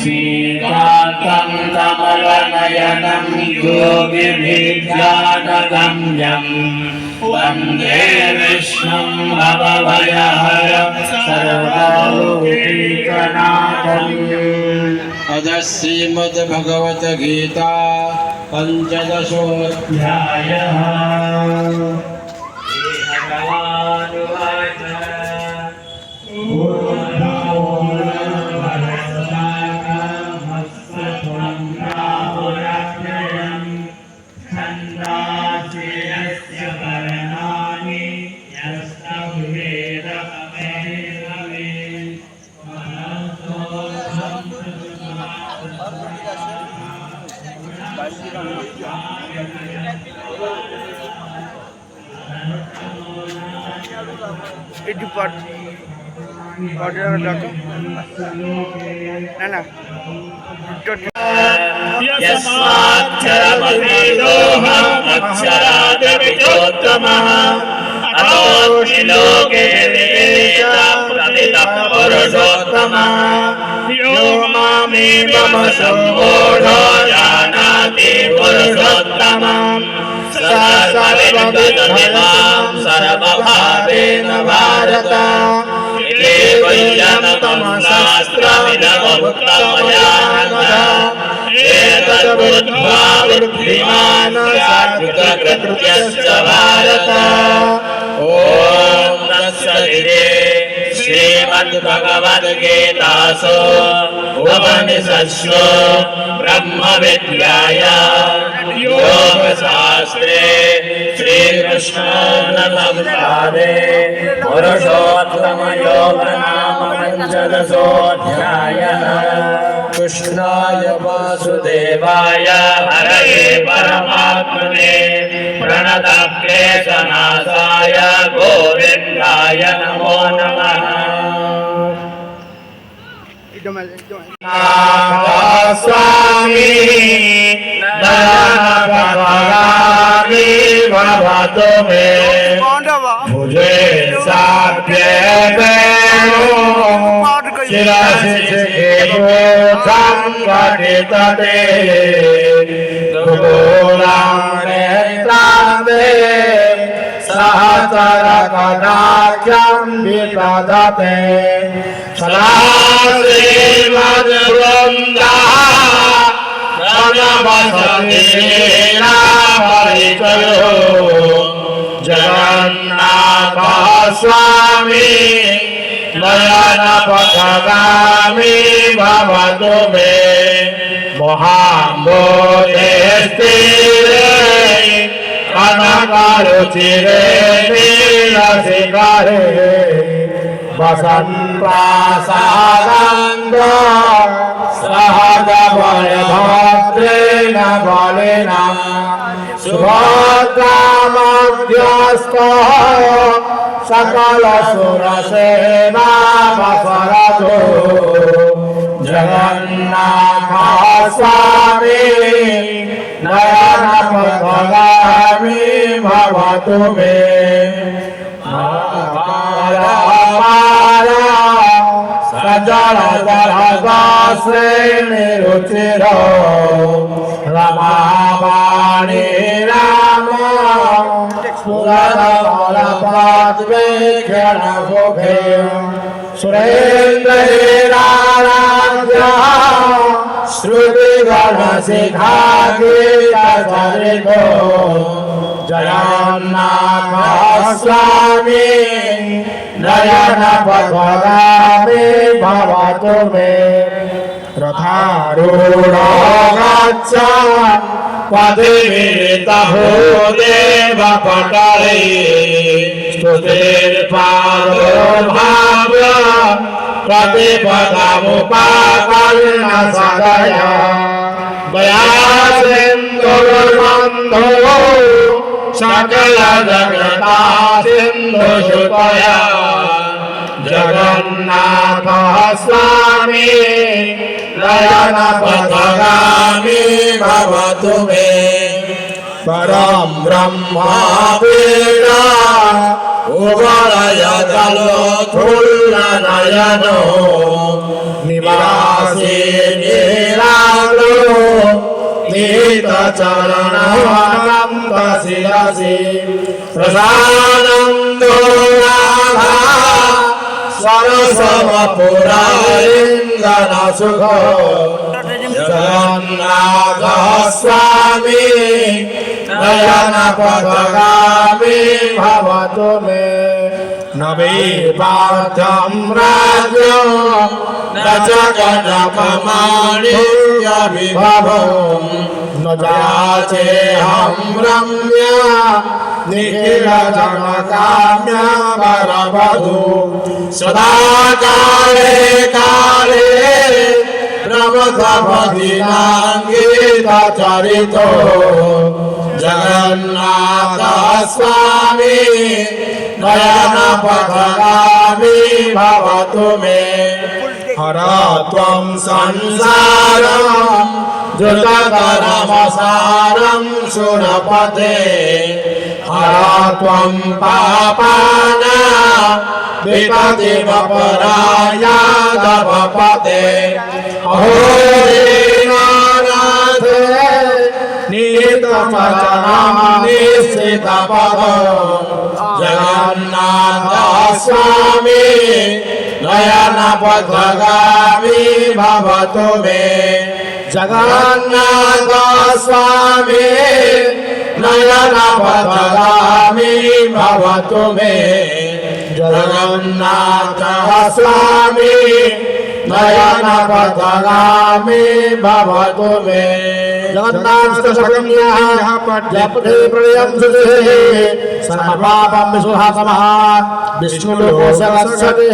श्रीकान्तं कमलनयनं योगिभिर्ध्यानगम्यं वन्दे विष्णुं भवभयहरं सर्वलोकैकनाथम्। अथ Shrimad Bhagavad Gita पंचदशोऽध्यायः। itu part order dako na यस्माक्षरमवेदोऽहम् अक्षरादिविचोत्तमः अतोऽस्मि लोके वेदा प्रतितः पुरुषोत्तमः यो मामेवं सम्मूढो जानाति पुरुषोत्तमम् स सर्वविद्दति मां सर्वभावेन भारत। वैयनतं शास्त्रमिदमुक्तमया एतद्बुद्ध्वा बुद्धिमान् कृतकृत्यश्च भारत। ॐ तत्सदिति श्रीमद्भगवद्गीतासु उपनिषत्सु ब्रह्मविद्यायां योगशास्त्रे श्रीकृष्णार्जुनसंवादे पुरुषोत्तमयोगनाम पञ्चदशोऽध्यायः। कृष्णाय वासुदेवाय हरये परमात्मने प्रणतक्लेशनाशाय गोविन्दाय नमो नमः। स्वामी भगवानी भवतु मे मुझे साध्य संगठितते गोलानेत्रांदे सहस्रकटाक्षं विदधते श्रीमद्वृन्दा परिचयो जगन्नाथ स्वामी नयनपथगामी भवतु मे महाम्बोधेस्थिरे कनकरुचिरे नीलशिखरे वसन्प्रासादं सहजबलभद्रेण बलिना सुभद्रामध्यस्थः सकलसुरसेनापसरतो जगन्नाथ स्वामी नयनपथगामी भवतु मे सजलधरदाश्रेणिरुचिर रमावाणी राम स्फुरदबलपद्मेक्षणसुखे सुरेन्द्रराज्य श्रुतिगणशिखागीतसरितो जगन्नाथ स्वामी नयनपथगामी भवतु मे रथारूढो गच्छन् पदवीतभूदेवपटले स्तुतिर्पादोर्भाव्य प्रतिपदमुपाकर्णसदया दयासिन्धुर्बन्धो सकलजगता सिन्धुसुतया जगन्नाथ स्वामी नयनपथगामी भवतु मे परं ब्रह्मा वीणा उभयदलोत्फुल्लनयनो निवासी निहित चरणवनन्त शिरसि प्रसानन्दो राधा सरसमपुरालिङ्गन सुख जगन्नाथ स्वामी नयन पथगामी भवतु मे न पार्थं राज्य न च कनकमाणिक्यविभवम् न जाचेऽहं रम्या निखिलजनकाम्य वरवधू सदा काले काले प्रमथपतिनाङ्गीतचरितो जगन्नाथ स्वामी नयन पथगामी भवतु मे हर त्वं संसारं द्रुततरमसारं सुरपते हर त्वं पापानां विपतिमपरायादवपते अहो दीनानाथे निहितवचनं निश्चितपदो जगन्नाथ स्वामी नयन पथगामी भवतु मे जगन्नाथ स्वामी नयन पथगामी भवतु मे जगन्नाथ स्वामी नयन पथगामी भवतु मे जगन्नाथ शक्न्याः जपते प्रियं सुधे सर्वपापं विसुहासमः विष्णुलोको सरस्वती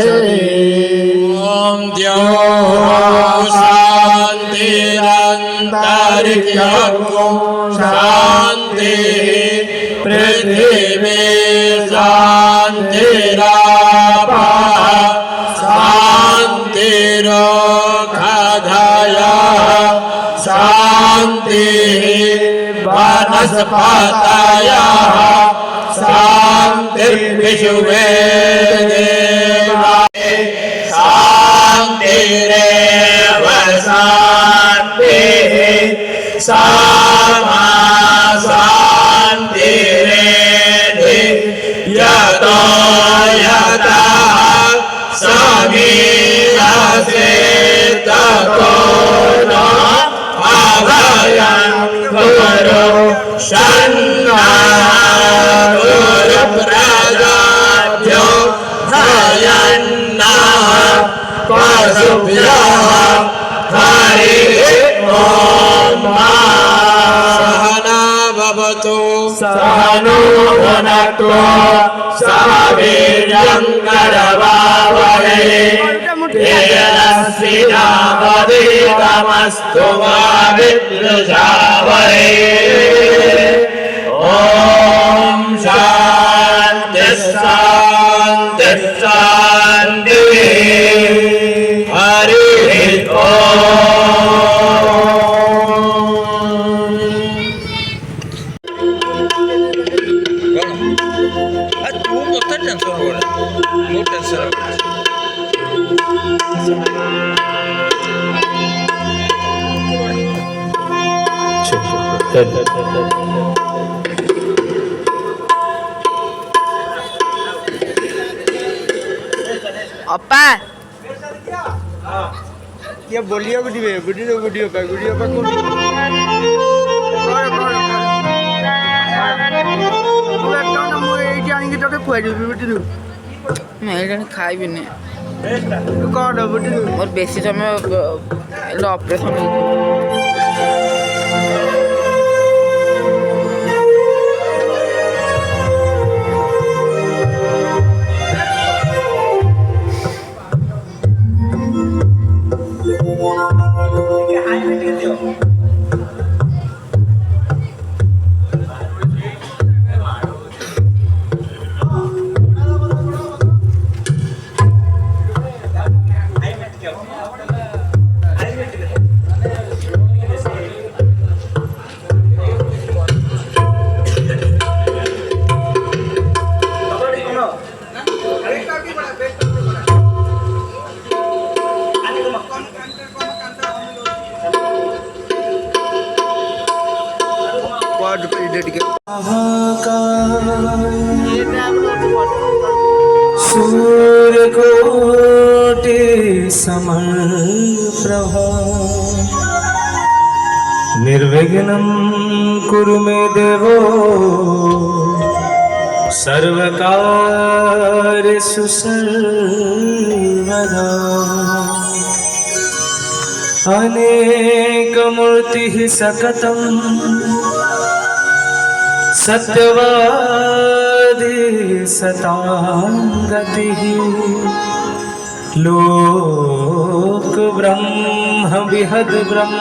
ॐ द्यो शान्तिरन्तरिक्षं शान्ति पृथिवी शान्तिरापः शान्तिरोषधयः शान्तिः वनस्पतयः शान्तिर्विश्वे देवाः शान्तिरेव शान्तिः सामा शान्तिरेधि यतो यतः समीयसे ततो न अभयं गुरु शन्नः गुरुप्रदाभ्यो भयन्नः पशुभ्यः हरिः ॐ सहना भवतु सहनो भुनक्तु सह वीर्यं करवावहै तेजस्विनावधीतमस्तु मा विद्विषावहै ॐ शान्ति शान्ति शान्तिः हरिः ॐ अप्पा ये बोलियो गुडी पे गुडियो पे कौन ଖାଇବିନି कौन बुटी ମୋର ବେଶୀ ସମୟ ଅପରେସନ सूर्यकोटि समप्रभा निर्विघ्नं कुरु मे देवो सर्वकार्येषु सर्वदा अनेकमूर्तिः सकतं सत्यवादी सतां गतिः लोक ब्रह्म विहद ब्रह्म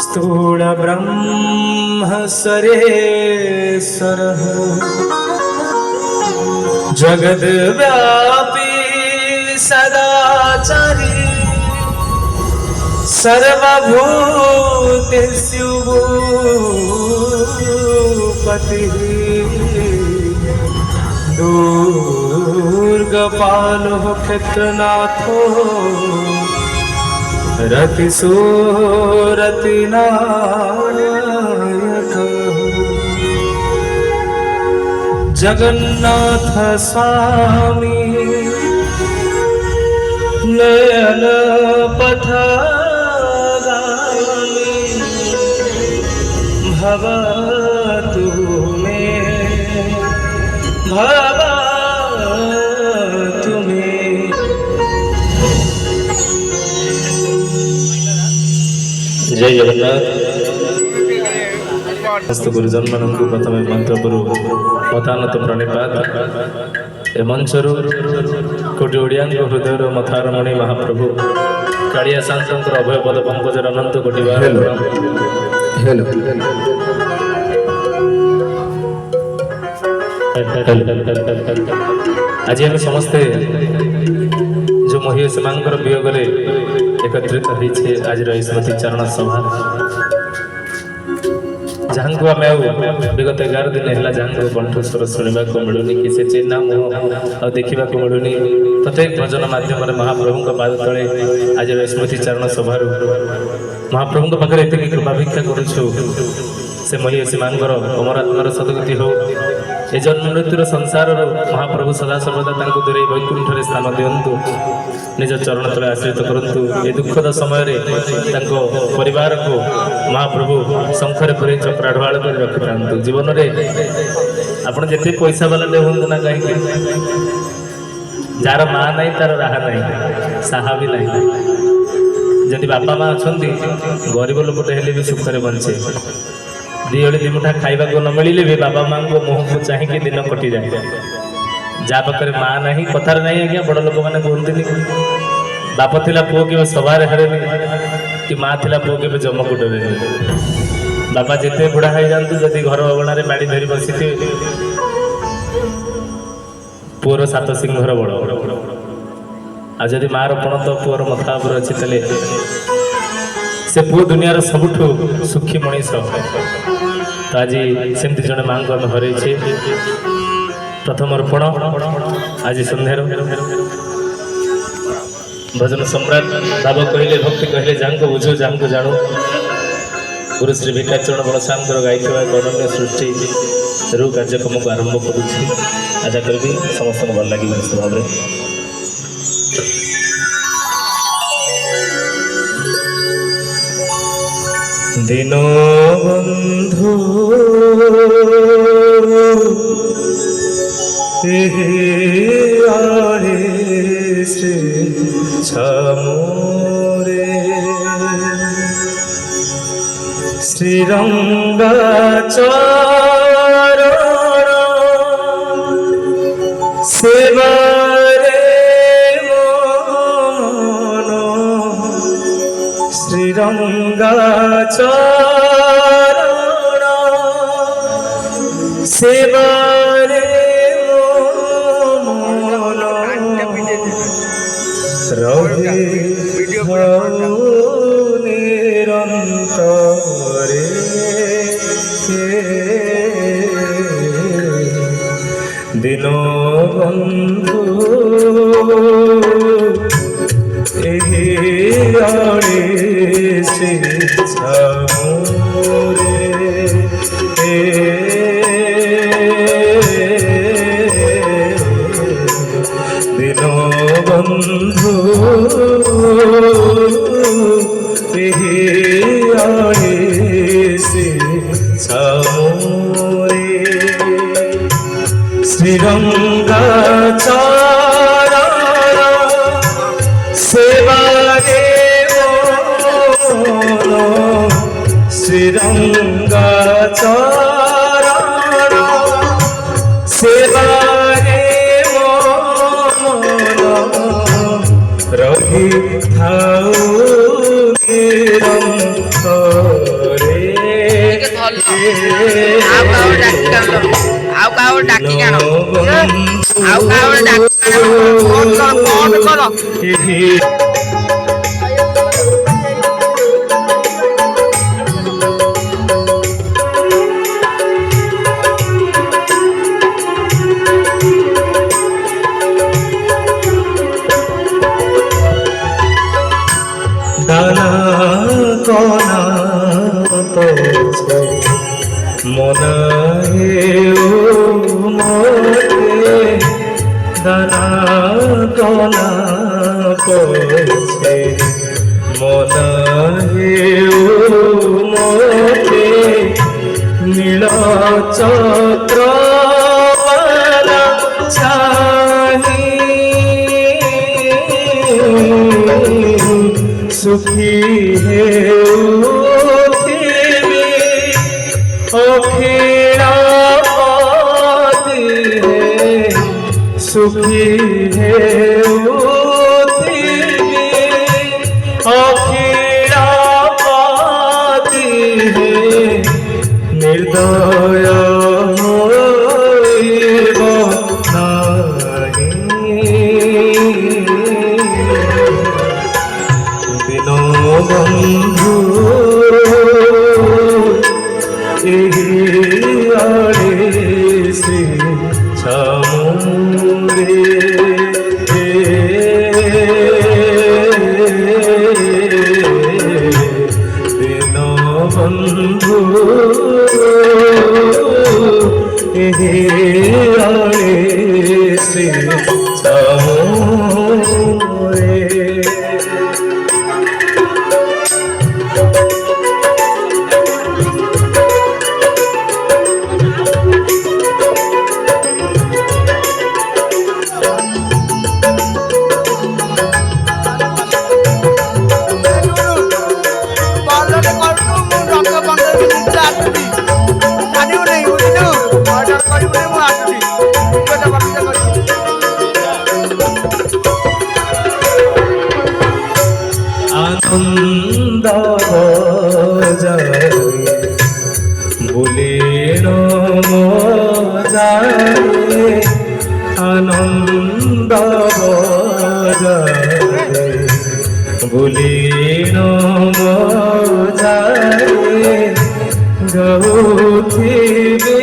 स्थूल ब्रह्म सरेश्वरः जगद व्यापी सदाचारी सर्वभूतेषु भूपतिः दुर्गपालो क्षेत्रनाथो रतिनायकः जगन्नाथ स्वामी नयन पथगामी भवतु मे भवतु मे। जय जगन्नाथ। समस्त गुरुजन मानक प्रथम मंत्र गुरु मतानत प्रणिपात ए मंचरु कोटि ओडिया हृदय मथारमणि महाप्रभु कालिया शांतर अभय पद पंकजर अनंत कोटि हेलो आज आम समस्ते जो महिषी मां वियोग एकत्रित होइछे आज स्मृति चरण सभा जहाँ को आम विगत 11 दिन है जहाँ कंठस्वर शुणा मिलूनी कि से चिन्ह मुह आ देखा मिलूनी प्रत्येक भजन मध्यम महाप्रभु पाद तले आज स्मृति चरण सभा महाप्रभु पाखे एति कृपा भिक्षा करुछु से महिषी मां अमरात्मार सदगति हो ए जन्म मृत्युर संसार महाप्रभु सदा सर्वदा दूरे वैकुंठ स्थान दिंतु निज चरण तले आश्रित करंतु ए दुखद समय परिवार को महाप्रभु शंखरे पुरे चक्रा ढाल कर रखि था जीवन में आपड़ जिते पैसा वाला हूँ ना कहीं जार माँ ना तार राहा ना साहा भी ना जदि बापा माँ अच्छा गरीब लोकटे हेले भी सुखरे बंचे दी ओली दिमुठा खाइबा को न मिले भी बाबा माँ को मुह को चाहिए दिन कटि जाए जा पाखे माँ ना कथार ना आज्ञा बड़ लोक मैंने कहते बाप थिला पुओ के सवार हरे कि माँ थिला पुओ के जमकुटरे बापा जिते बुढ़ा हो जातु जदि घर अगणार बाड़ी धरी बसी थे पुअर 7 सिंहर बड़ आ जदि मार पण तो पुअर मथा उपर अच्छी तेल से पुओ दुनियार सबुठु सुखी मनीष तो आज सेमती जड़े माँ को आम हर प्रथम अर्पण आज सन्धार भजन सम्राट बाबा कहले भक्ति कहले जहाँ को बुझो जहाँ को जानू गुरु श्री भिकाचरण बलसांतर गाई अनन्य सृष्टि रू कार्यक्रम को आरंभ करुच्छी आशा करी समस्त भल लगे निश्चित भाव दिनो बंधु आरे से छमोरे श्रीरंगाचरण सेवारे मन श्रीरंगाचरण सेवारे मन रहे निरंतरे दिनो बंधु आड़े से छमोरे বন্ধু আড়ে সে ছামরে শ্রীরঙ্গাচারণ সেবারে মন শ্রীরঙ্গাচারণ সেবারে মন রহি থাও নিরন্তরে ଆଉ କାହାକୁ ଡାକି ଆଣ ଆଉ କାହାକୁ ଡାକି ଆଣ দানা কনা পছে মনা হেউ মতে দানা কনা পছে মনা হেউ মতে নীল চক্র सुखी है पृथ्वी अखिला पाती है सुखी है पृथ्वी अखिला पाती है निर्दय होइब नाही বন্ধু আড়ে শ্রী ছামরে দিন বন্ধু আড়ে শ্রী ছামরে আনন্দ যায় বলে যায় আনন্দ যায় বলে যায় গৌথিবে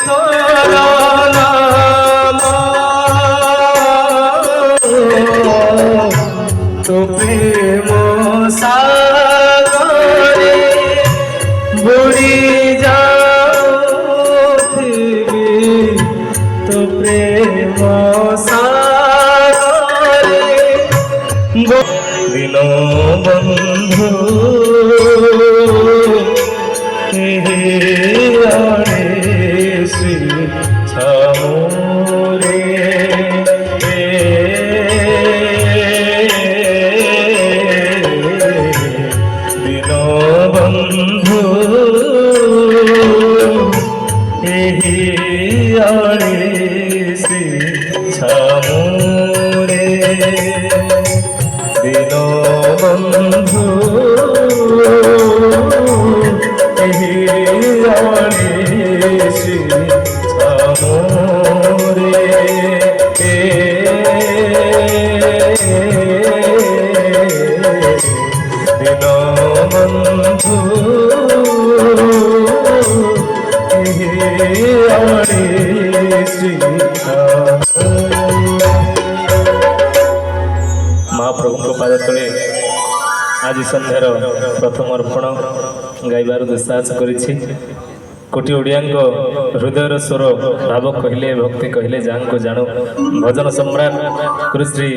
তোরা নাম তো প্রেম সাগরে বুড়ি যাওথিবি তো প্রেম সাগরে দিন বন্ধু আড়ে শ্রী ছামরে দিন বন্ধু আড়ে শ্রী ছামরে দিন বন্ধু আড়ে শ্রী ছামরে দিন বন্ধু আড়ে শ্রী ମହାପ୍ରଭୁଙ୍କ ପାଦ ତଳେ ଆଜି ସନ୍ଧ୍ୟାର ପ୍ରଥମ ଅର୍ପଣ ଗାଇବାର ଦୁଃସାହସ କରିଛି। କୋଟି ଓଡ଼ିଆଙ୍କ ହୃଦୟର ସ୍ୱର ଭାବ କହିଲେ ଭକ୍ତି କହିଲେ ଯାହାଙ୍କୁ ଜାଣୁ ଭଜନ ସମ୍ରାଟ ଗୁରୁଶ୍ରୀ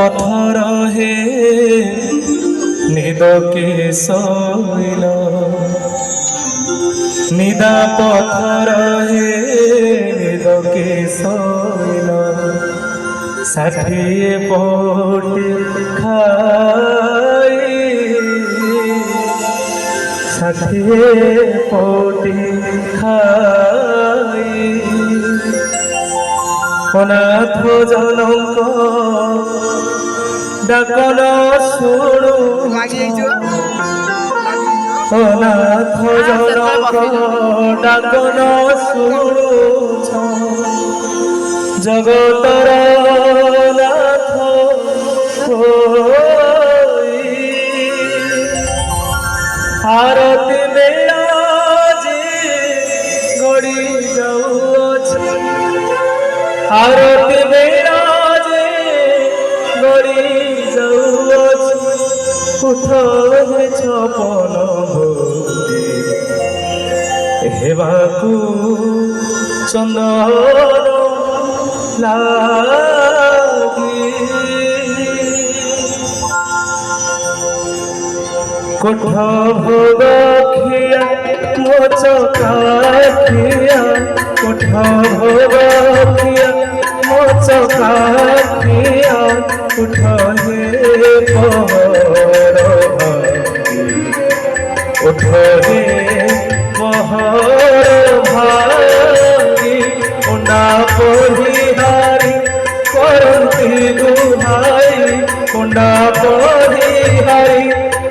পথর হে নিদকে শৈল নিদা পথর হে নিদকে শৈল ষাঠিয়ে পটি খাই ষাঠিয়ে পটি খাই অনাথ জনক ডাকন শুণু অনাথ জনক ডাকন শুণুছ জগতর নাথ ହୋଇ ଆରତି ବେଳା ଯେ ଗଡ଼ି ଯାଉଅଛି ଆରତି ବେଳା ଯେ ଗଡ଼ି ଯାଉଅଛି ଉଠ ହେ ଛପନ ଭୋଗୀ ହେବାକୁ ଚନ୍ଦନ লাগি কোঠ ভোগ খিয়া মোচ কাঠিয়া কোঠ ভোগ খিয়া মোচ কাঠিয়া উঠ হে পহর উঠ হে পহর ভাগি উন্ডা পরিহারি করন্তি দুহাই উন্ডা পরিহারি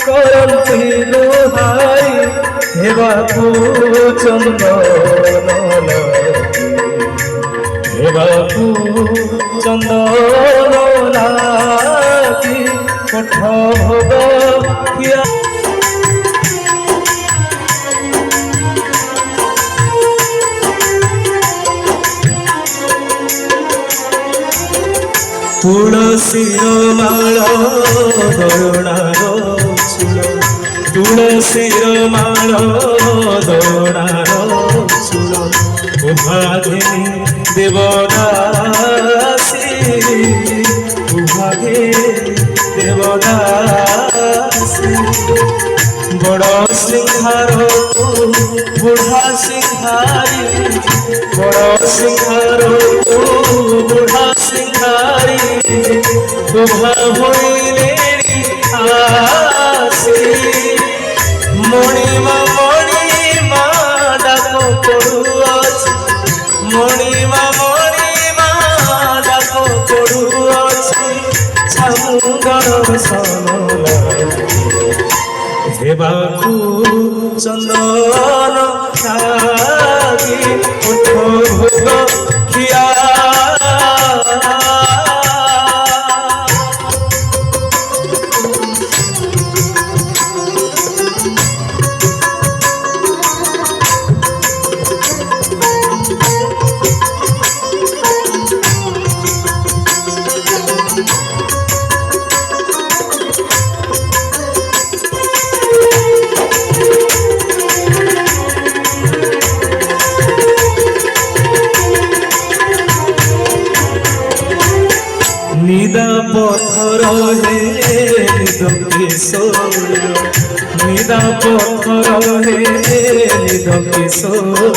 করন্তি দুহাই হেবাকু চন্দন হেবাকু চন্দন লাগি কোঠ ভোগ খিয়া তুলসীর মাল দোড়ার চূল তুলসীর মাল দোড়ার চূল উভাগিনী দেবদাসী উভাগে দেবদাসী বড় সিংহার বুঢ়া সিংহারি বড় সিংহার বুঢ়া সিংহারি দুভা হইলে আসি মণিমা ডাক পড়ুଅছি মণিমা ডাক পড়ুଅছি ছামুগর সন হেবাকু চন্দন লাগি উঠ ভোগ খিয়া নিদা পথর হে নিদকে শৈল নিদা পথর হে নিদকে শৈল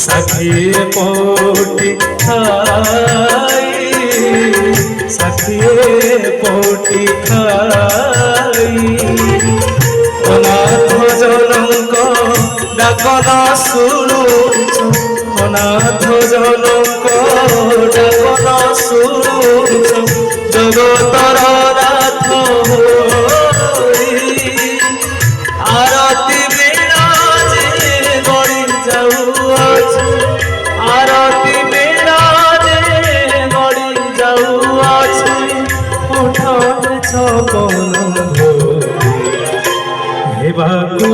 ষাঠিয়ে পটি খাই ষাঠিয়ে পটি খাই অনাথ জনক ডাকন শুণুছ অনাথ জনক ডাকন শুণুছ জগতর নাথ হোই আরতি বেলা যে গড়ি যাউଅছি আরতি বেলা যে গড়ি যাউଅছি উঠ ছপন ভোগী হেবাকু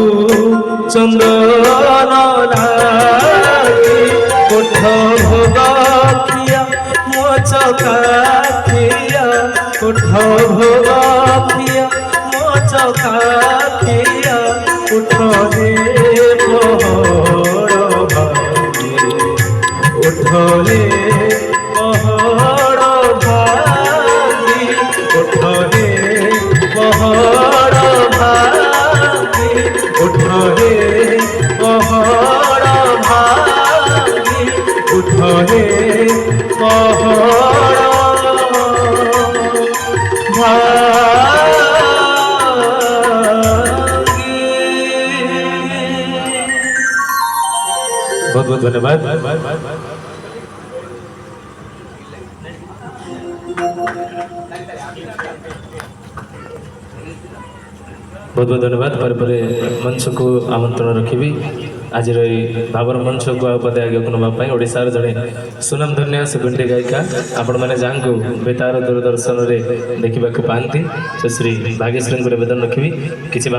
চন্দন লাগি কোঠ ভোগ খিয়া মোচ কাঠিয়া কোঠ ভোগ খিয়া মোচ কাঠিয়া উঠ হে পহর ভাগি উঠ হে পহর ভাগি उठ हे पहाड़ भांगी उठ हे पहाड़ बहुत बहुत धन्यवाद। बहुत बहुत धन्यवाद। पर मंच को आमंत्रण रखी आज भावर मंच को आपदे आगे नापी ओडार जड़े सुनामधन्य सुगंधी गायिका आपण मैंने जहाँ को बेतार दूरदर्शन में देखा पाती से श्री भाग्यश्री को निवेदन रखी किसी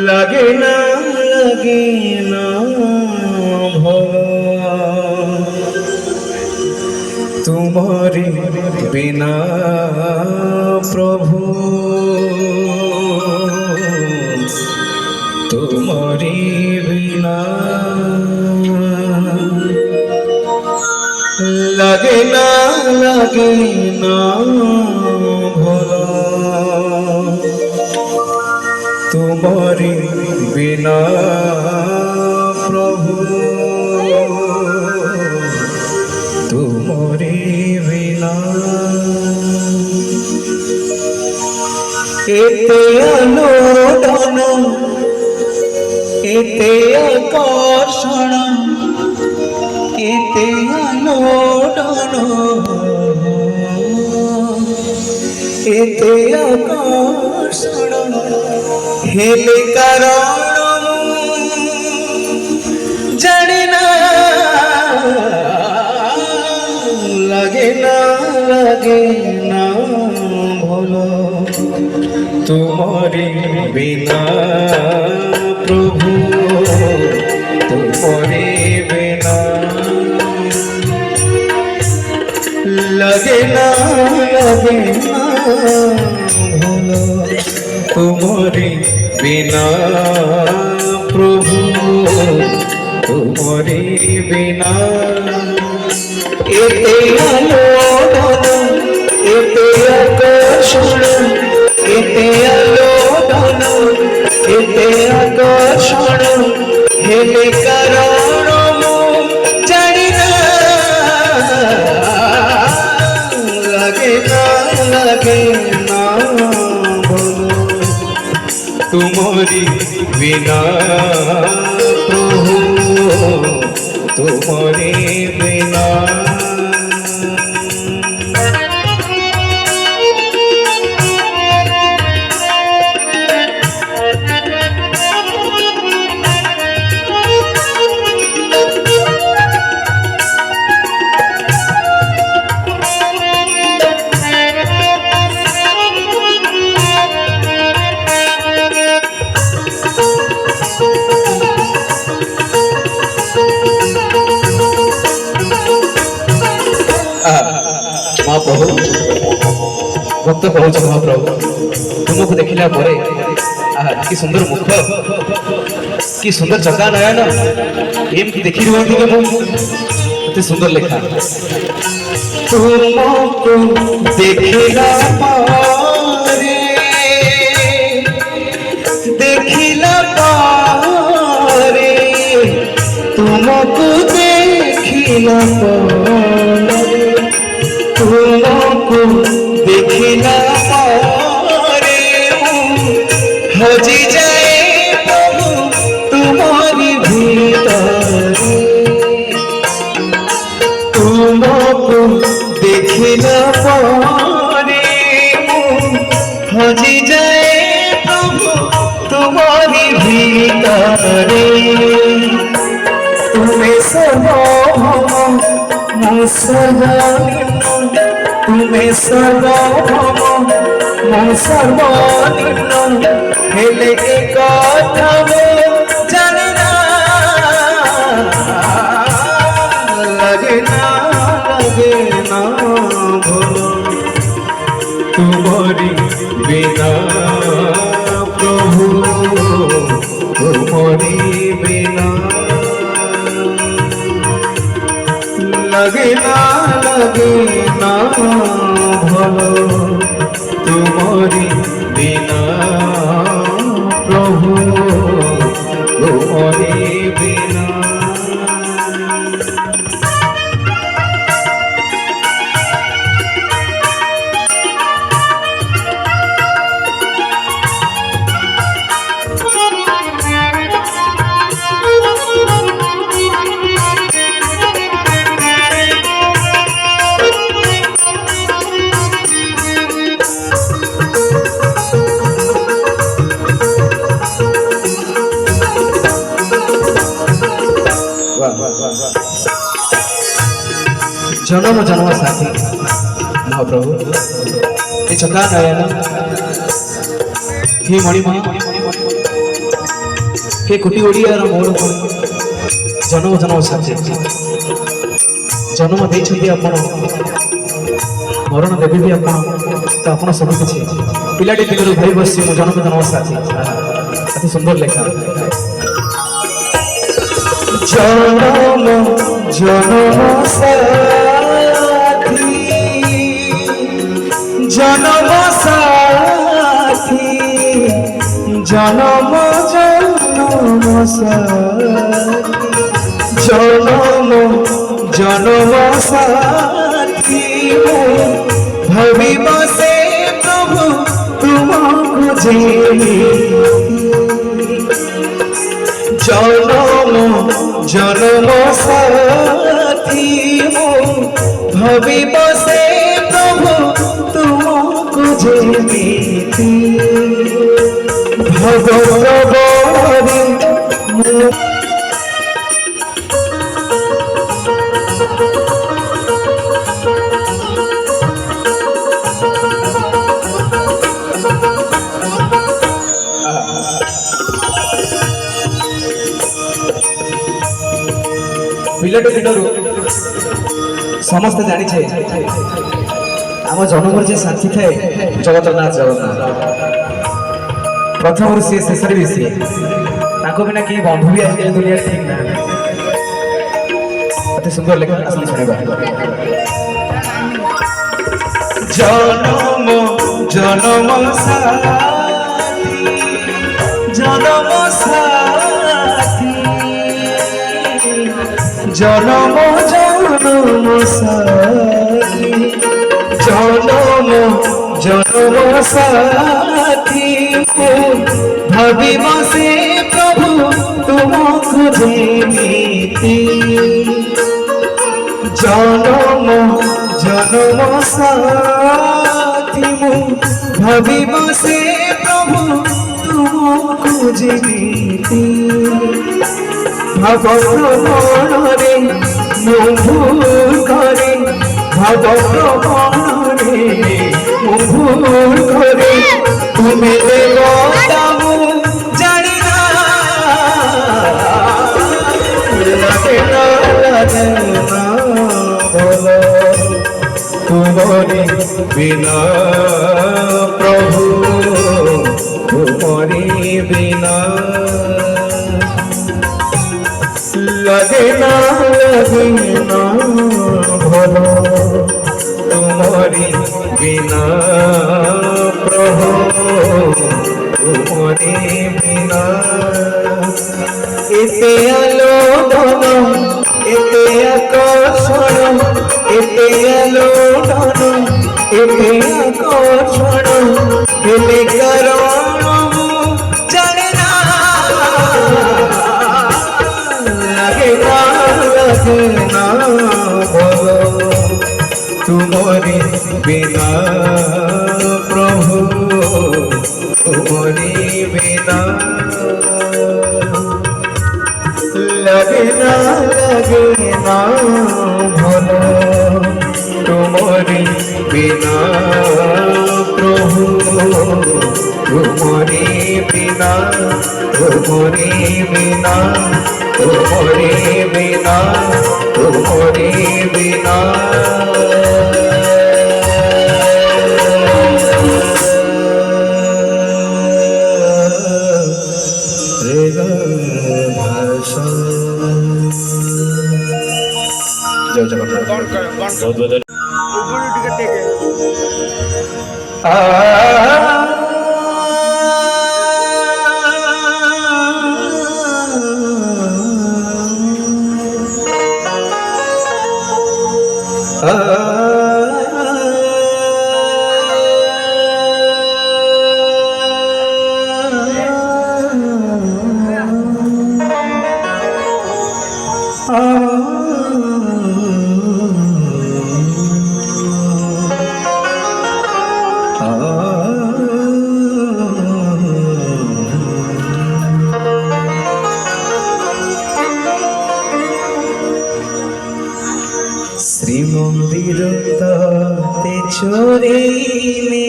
लगे ना तुम्हारी बिना प्रभु तुम्हारी बिना लगे ना भला तुम्हारी बिना प्रभु तुम्हारी बिना एते आलोड़न एते आकर्षण एते आलोड़न एते आकर्षण हेले कारण जानिना लगे ना भलो तुम्हारी बिना प्रभु तुम्हारी बिना लगे ना भलो तुम्हारी बिना प्रभु तुम्हारी बिना एते आलोड़न एते आकर्षण एते आलोड़न एते आकर्षण हेले कारण जानिना लगे ना बोलो तुम्हारी बिना प्रभु तुम्हारी बिना महाप्रभु भक्त कहूँ महाप्रभु तुमको देखला कि सुंदर मुख कि सुंदर चका नयन एमती देखी मत सुंदर लेखा तुमको देखला पारे तुमको देखला तुमको देखला पारे हजी जाए प्रभु तुम्हारी सर्वभौम मो सर्वनिम्न तुम्हें सर्वभौम मो सर्वनिम्न हेले एक कथा जानना लगे ना भलो तुम्हारी बिना प्रभु तुम्हारी बिना लगे ना भलो तुम्हारी बिना प्रभु तुम्हारी बिना जन्म जन्म साथी महाप्रभु ये चक्रा नयन हे मणिमा हे कोटी ओडिया मोर जन्म जन्म साथी जन्म देइछथि आपण मरण देबी भी आपण तो आपण सब किछि पिलाटी दिनरु भाई बसी मो जन्म जन्म साथी अति सुंदर लेखा जन्म जन्म साथी जन्म साथी जन्म जन्म साथी जन्म जन्म साथी भाविब से प्रभु तुमको जेमी जन्म जन्म साथी भाविब से प्रभु तुमको जेमिति भगवती पिलाटे दिनरु समस्त जानी छे आम जन्म जे साथी थे जगन्नाथ प्रथम सी शेष भी सी बिना कि बंधु भी आज दुनिया ठीक ना अति सुंदर लेखन असली सुनेगा जन्म जन्म साथी जन्म साथी जन्म जन्म साथी जन्म जन्म साथी भाविब से प्रभु तुमको जेमिति जन्म जन्म साथी भाविब से प्रभु तुमको जेमिति भगवान मु भूल करे भगवान मु भूल करे तुम्हें देवता जानिना लगे ना बोलो तुम्हारी बिना प्रभु तुम्हारी बिना लगे ना भलो तुम्हारी बिना प्रभु तुम्हारी बिना एते आलोड़न एते आकर्षण एते आलोड़न एते आकर्षण हेले कारण जानिना लगे ना भलो तुम्हारी बिना प्रभु तुम्हारी बिना लगे না লাগে না ভালো তোমারি বিনা প্রভু তোমারি বিনা তোমারি বিনা তোমারি বিনা তোমারি বিনা জয় জগন্নাথ कौन कर बहुत बहुत ऊपर टिकट टेके শ্রীমন্দির তাতে চড়িলে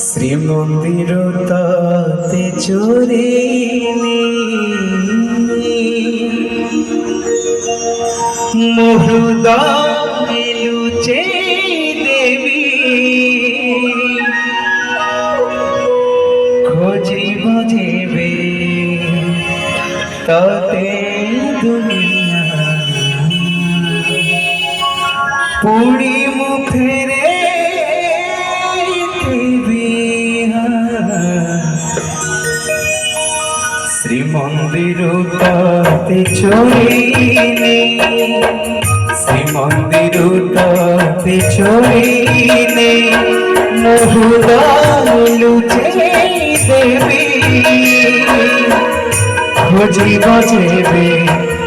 শ্রীমন্দির তাতে চড়িলে মহুদায় লুচে দেবী খোঁজিব যেবে তাতে দুনিয়া পুড়ি মুখেরে শ্রীমন্দির তাতে চড়িলে শ্রীমন্দির তাতে চড়িলে মহুদায় লুচে দেবী খোঁজিব যেবে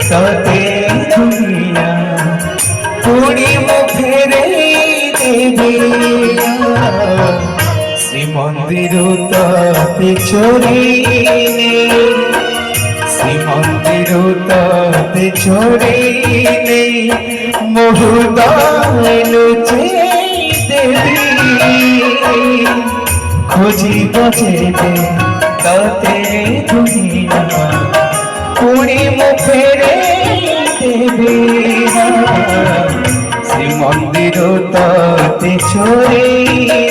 তাতে দুনিয়া পুড়ি মুখেরে দেবী শ্রীমন্দির তাতে চড়িলে শ্রীমন্দির তাতে চড়িলে মহুদায় লুচে দেবী খোঁজিব যেবে তাতে দুনিয়া পুড়ি মুখেরে দেবী শ্রীমন্দির তাতে চড়িলে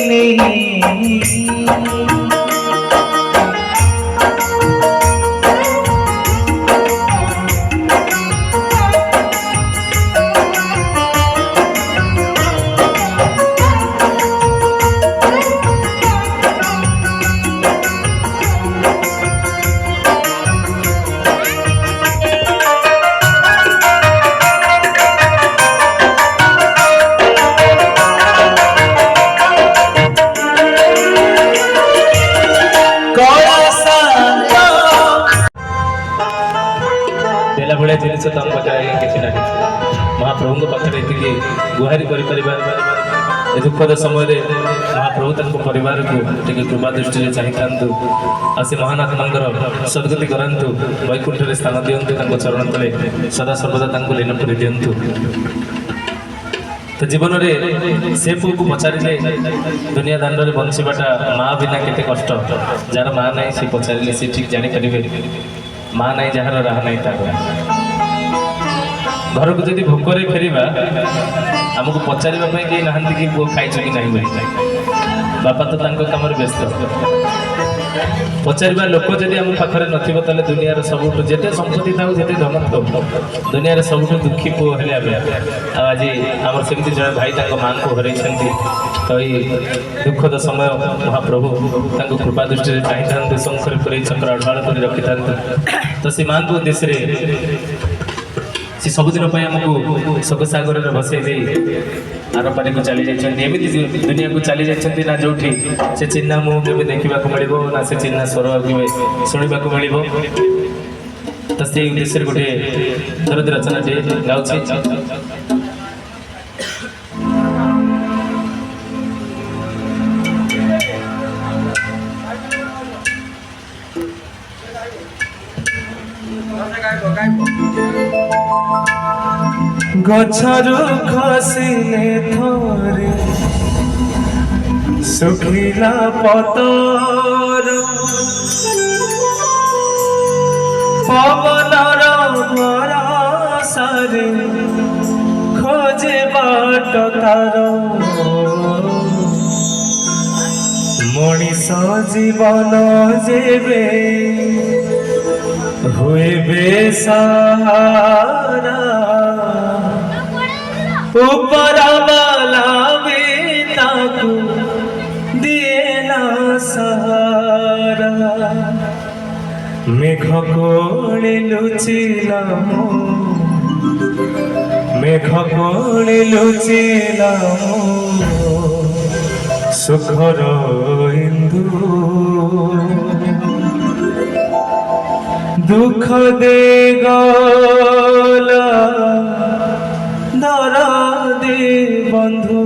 ଦେଲା ଭଳିଆ ଜିନିଷ ତ ଆମ ପାଖରେ ଆଜ୍ଞା କିଛି ନାହିଁ। ମହାପ୍ରଭୁଙ୍କ ପାଖରେ ଏତିକି ଗୁହାରି କରିପାରିବା। ଏ ଦୁଃଖଦ ସମୟରେ ମହାପ୍ରଭୁ ତାଙ୍କ ପରିବାରକୁ ଟିକେ କୃପା ଦୃଷ୍ଟିରେ ଚାହିଁଥାନ୍ତୁ ଆଉ ସେ ମହାନାଥଙ୍କର ସଦ୍ଗତି କରାନ୍ତୁ, ବୈକୁଣ୍ଠରେ ସ୍ଥାନ ଦିଅନ୍ତୁ, ତାଙ୍କ ଚରଣ ତଳେ ସଦାସର୍ବଦା ତାଙ୍କୁ ଲୀନ କରି ଦିଅନ୍ତୁ। ତ ଜୀବନରେ ସେ ପୁଅକୁ ପଚାରିଲେ ଦୁନିଆ ଦାଣ୍ଡରେ ବଞ୍ଚିବାଟା ମା ବିନା କେତେ କଷ୍ଟ। ଯାହାର ମା ନାହିଁ ସେ ପଚାରିଲେ ସେ ଠିକ୍ ଜାଣିପାରିବେ ମା ନାହିଁ ଯାହାର ରାହା ନାହିଁ ତାର। ଘରକୁ ଯଦି ଭୋକରେ ଫେରିବା ଆମକୁ ପଚାରିବା ପାଇଁ କେହି ନାହାନ୍ତି କି ପୁଅ ଖାଇଛୁ କି ନାହିଁ ବୋଲି। ବାପା ତ ତାଙ୍କ କାମରେ ବ୍ୟସ୍ତ। ପଚାରିବା ଲୋକ ଯଦି ଆମ ପାଖରେ ନଥିବ ତାହେଲେ ଦୁନିଆର ସବୁଠୁ ଯେତେ ସମ୍ପତ୍ତି ଥାଉ ଯେତେ ଧନ ଥାଉ ଦୁନିଆରେ ସବୁଠୁ ଦୁଃଖୀ ପୁଅ ହେଲେ ଆମେ। ଆଉ ଆଜି ଆମର ସେମିତି ଜଣେ ଭାଇ ତାଙ୍କ ମାଆଙ୍କୁ ହରାଇଛନ୍ତି। ତ ଏଇ ଦୁଃଖଦ ସମୟ ମହାପ୍ରଭୁ ତାଙ୍କୁ କୃପା ଦୃଷ୍ଟିରେ ଚାହିଁଥାନ୍ତୁ, ଶଙ୍ଖରେ ପୁରେଇ ଚକ୍ର ଅଢ଼ାଳ କରି ରଖିଥାନ୍ତୁ। ତ ସେ ମାଆଙ୍କ ଉଦ୍ଦେଶ୍ୟରେ ସେ ସବୁଦିନ ପାଇଁ ଆମକୁ ଶୋକ ସାଗରରେ ଭସେଇ ଦେଇ ଆର ପାରିକୁ ଚାଲି ଯାଇଛନ୍ତି। ଏମିତି ଦୁନିଆକୁ ଚାଲି ଯାଇଛନ୍ତି ନା ଯୋଉଠି ସେ ଚିହ୍ନା ମୁହଁ କେବେ ଦେଖିବାକୁ ମିଳିବ ନା ସେ ଚିହ୍ନା ସ୍ୱର କେବେ ଶୁଣିବାକୁ ମିଳିବ। ତ ସେଇ ଉଦ୍ଦେଶ୍ୟରେ ଗୋଟିଏ ଦରଦୀ ରଚନାଟିଏ ଗାଉଛି। ଗଛରୁ ଖସିଲେ ଥରେ ଶୁଖିଲା ପତର ପବନର ଭରସାରେ ଖୋଜେ ବାଟ ତାର ମଣିଷ ଜୀବନ ଯେବେ ହୁଏ ବେସାହାରା ऊपर वाला भी ताकू दिए ना सहारा मेघ कोड़े लुचिला मेघ कोड़े लुचिला सुखर इंदु दुख दे गला दे बंधु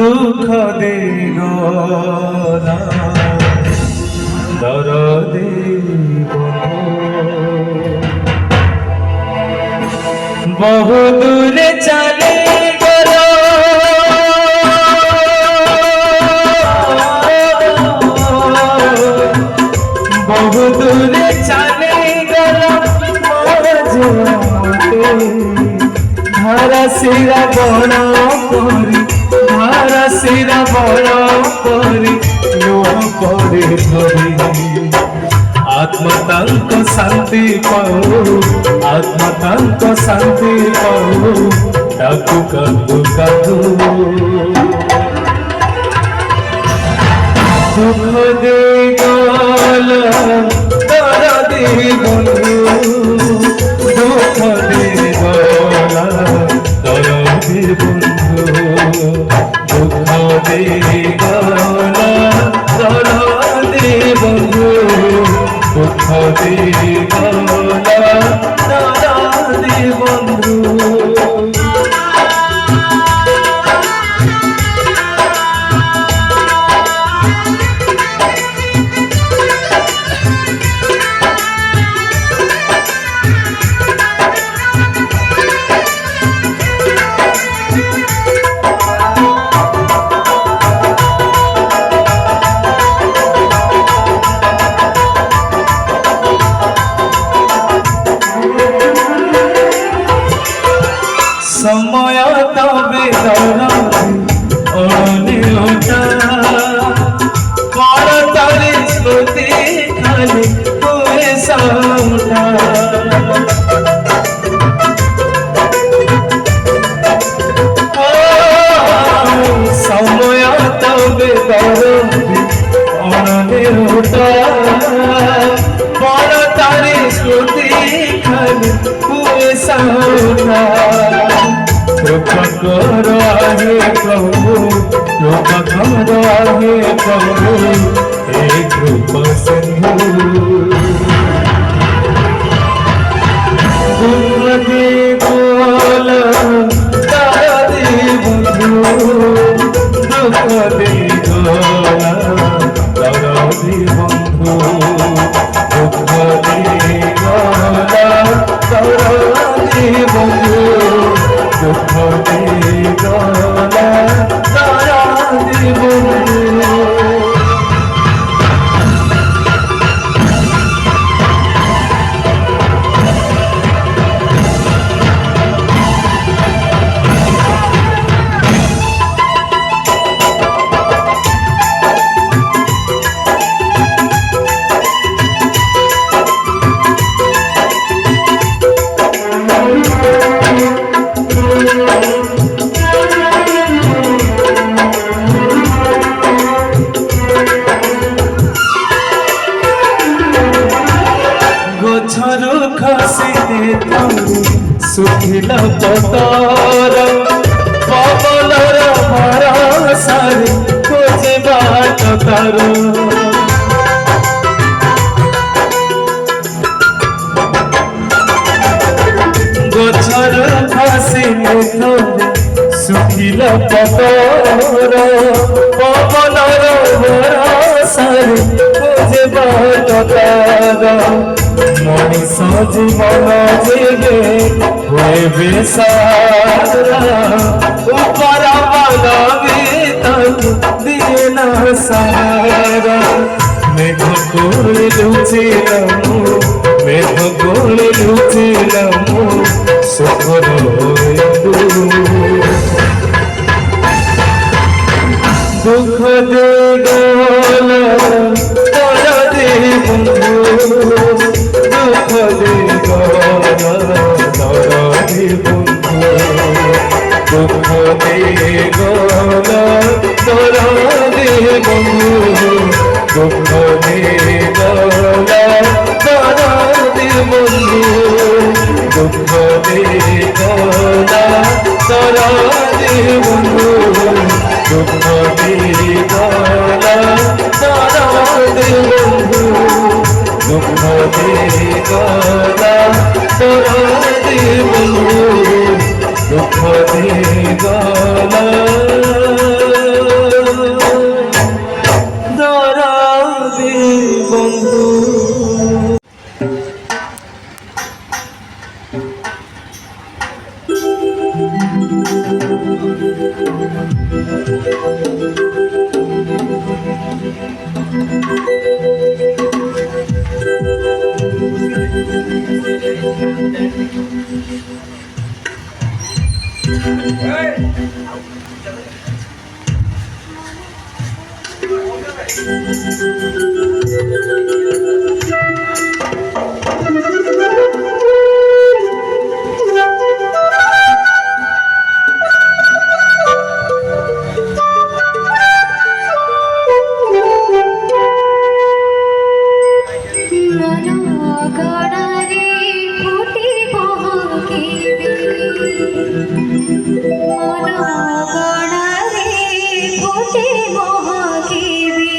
दुख दे गला दर दे बंधु बहु दूर चले गलो बहु दूर चले गलो धारा सिरा बड़ परी धारा सिरा बड़ परी लुह परे धरी आत्मा तांक शांति पाऊ आत्मा तांक शांति पाऊ ताकू कादू कादू दुख दे गला दर दे बंधु दुख दे गला दर दे बंधु दुख दे गला दर दे बंधु दुख दे गला दर दे बंधु समय तबे अनिलोटा पर तारी स्मृति खाली हुए साउटा समय तबे अनिलोटा पर तारी स्मृति खाली हुए साउटा कृपा करो आहे प्रभु कृपा करो आहे प्रभु हे कृपा सिंधु दुख दे गला दर दे बंधु दुख दे गला दर दे बंधु दुख दे गला दर दे बंधु दुख दे गला दर दे बंधु गछरू खसिले सुखिला पतर पवनर भरसारे खोजे बाट तार गछरू खसिले सुखिला पतर पवनर भरसारे खोजे বাট তারা মଣିষ জীবন যেবে হয়ে বেসারা উপর বালা भी তাকে দিয়ে না সারা মেঘ কোলে লুচিলাম মেঘ কোলে লুচিলাম সুখর দুঃখ দে গল তোরা দে বন্ধু দুঃখ দে গল তোরা দে বন্ধু দুঃখ দে গল তোরা দে বন্ধু দুঃখ দে গল তোরা দে বন্ধু দুঃখ দে গল তোরা দে বন্ধু দুঃখ দে গল তোরা দে বন্ধু দুঃখ দে গল তোরা দে বন্ধু দুঃখ দে গল তোরা দে বন্ধু। গড়ারে ফুটি বহকিবি মন গড়ারে ফুটি বহকিবি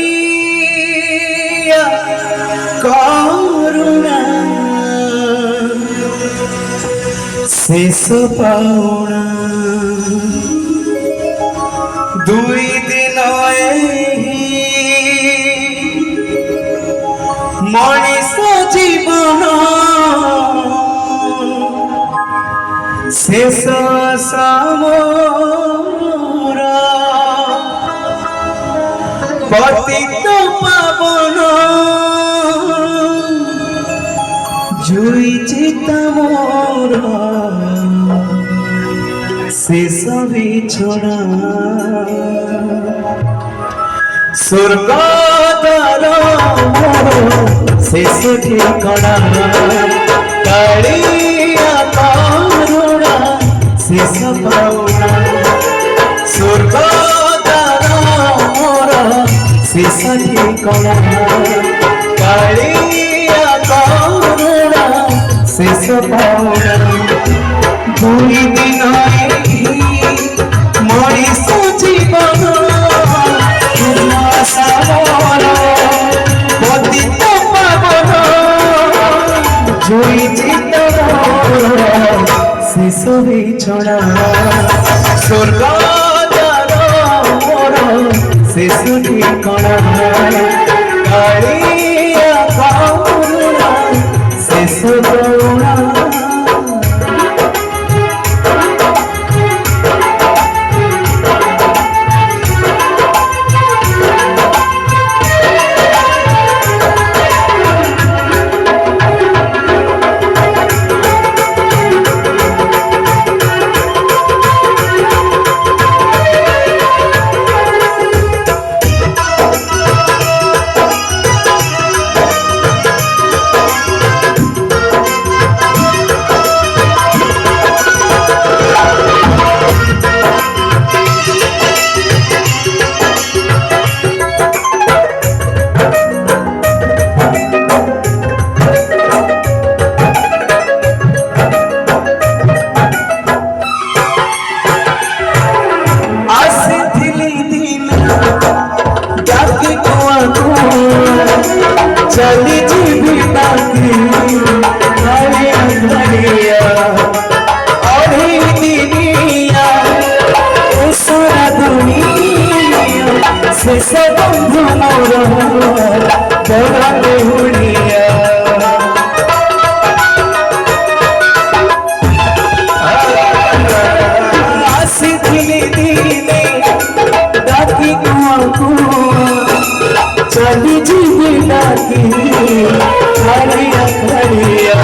कालिया करुणा शेष पाउना दुई दिन मनीष जीवन शेष सामोरा पतित पावन जुई चिता मोर शेष बिछड़ा स्वर्ग द्वार शेष ठिकाना कालिया करुणा शेष पाउना स्वर्ग शेष ठिकाना कालिया करुणा शेष पाउना दुई दिन मनीष जीवन पतित पावन जुई चितर शेष बिछड़ा स्वर्ग शेष ठिकाना कालिया करुणा शेष पाउना चली जीवी बाकी दुनिया सारा दुनिया से सब बंधु मोर बड़ा बेहुनिया आसी दिले दिले डाकी को चली जीवी डाकी खड़िया खड़िया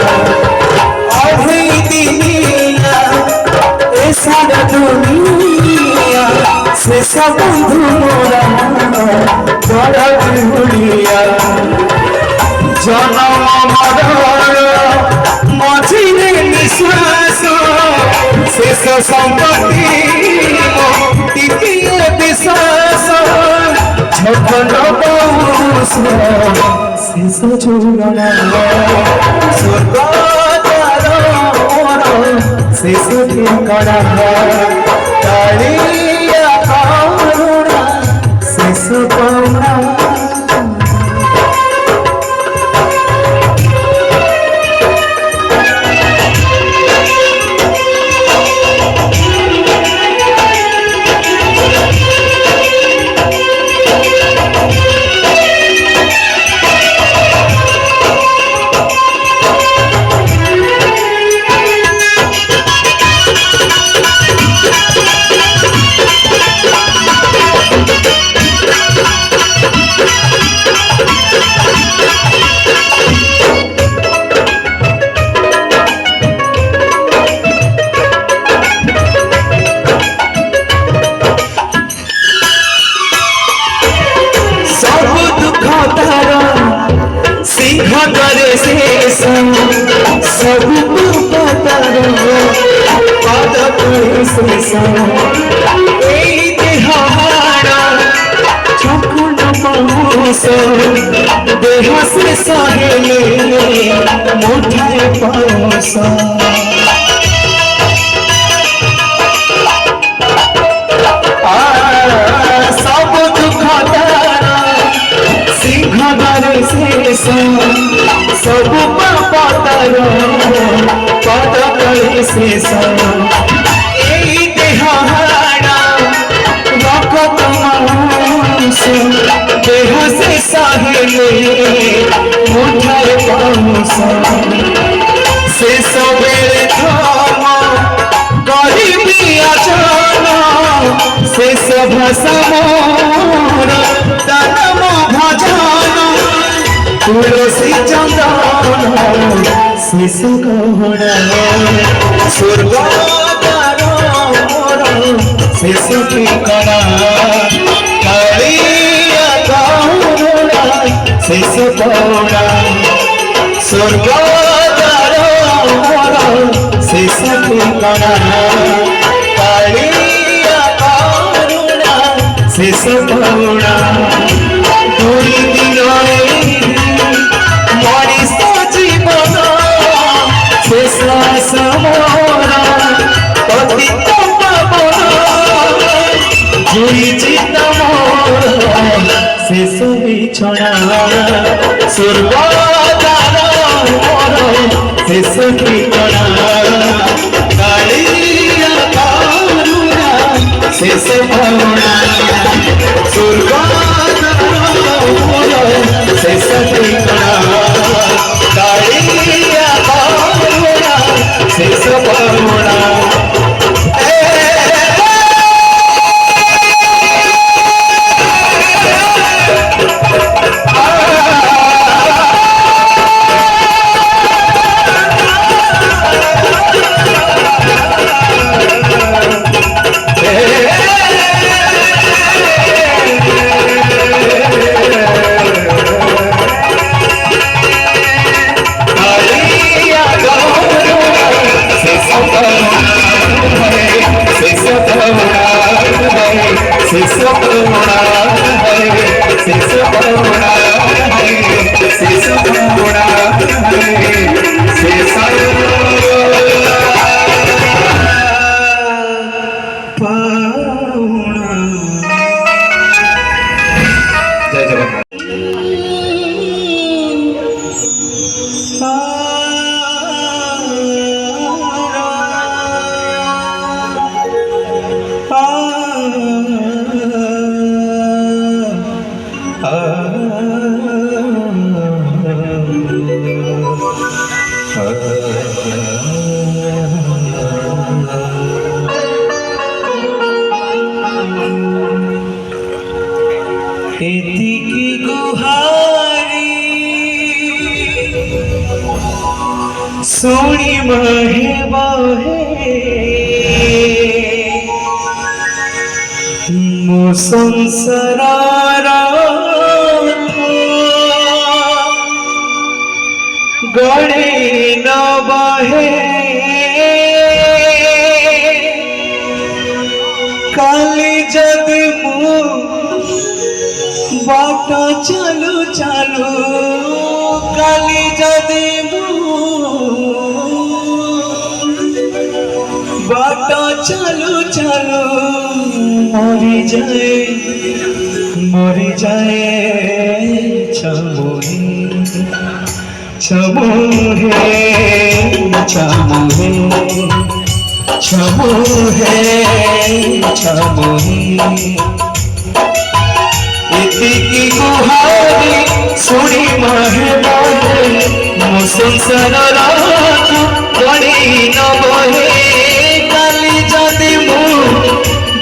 अभी दुनिया सारा दुनिया से सब बंधु मोरा बड़ा बेहुनिया जनम मरण मझिरे निश्वास शेष संपत्ति टिकिए विश्वास छपन बहुष शेष चूड़ना स्वर्ग द्वार शेष ठिकाना कालिया करुणा शेष पाउना देह से सहेले मुठाए पासा सब दुख ସବୁ ପାପତର ପଦ ତଳେ ଶେଷ এই দেহ হারা রক্ত মাংস দেহ শেষ হেলে মুঠায় কংস শেষ বেড়ে ধর্ম করিবি আচরণ শেষ ভাষা মোর দানম ভজন তুলসী চন্দন শেষ গহনা স্বর্গ শেষ ঠিকানা কালিয়া করুণা শেষ করুণা স্বর্গ শেষ ঠিকানা কালিয়া করুণা শেষ করুণা দুই দিনে মরিস জীবন শেষ সমরা পতিত পাবন জুড়িছি তমর শেষ বিছনা স্বর্গ দ্বার মোর শেষ ঠিকানা কালিয়া করুণা শেষ করুণা স্বর্গ দ্বার মোর শেষ ঠিকানা কালিয়া করুণা শেষ করুণা এতিকি গুহারি শুনি বহে বহে মো সংসার গড়ে ন বহে কালি যদি মু बाट चालू चालू काली जदि बाट चालू चालू मरी जाए छमुहे छमुहे छमुहे छमुहे छमुहे এতিকি গুহারি শুনি মাহে বহে মো সংসার রাত গড়ি ন বহে কালি যদি মু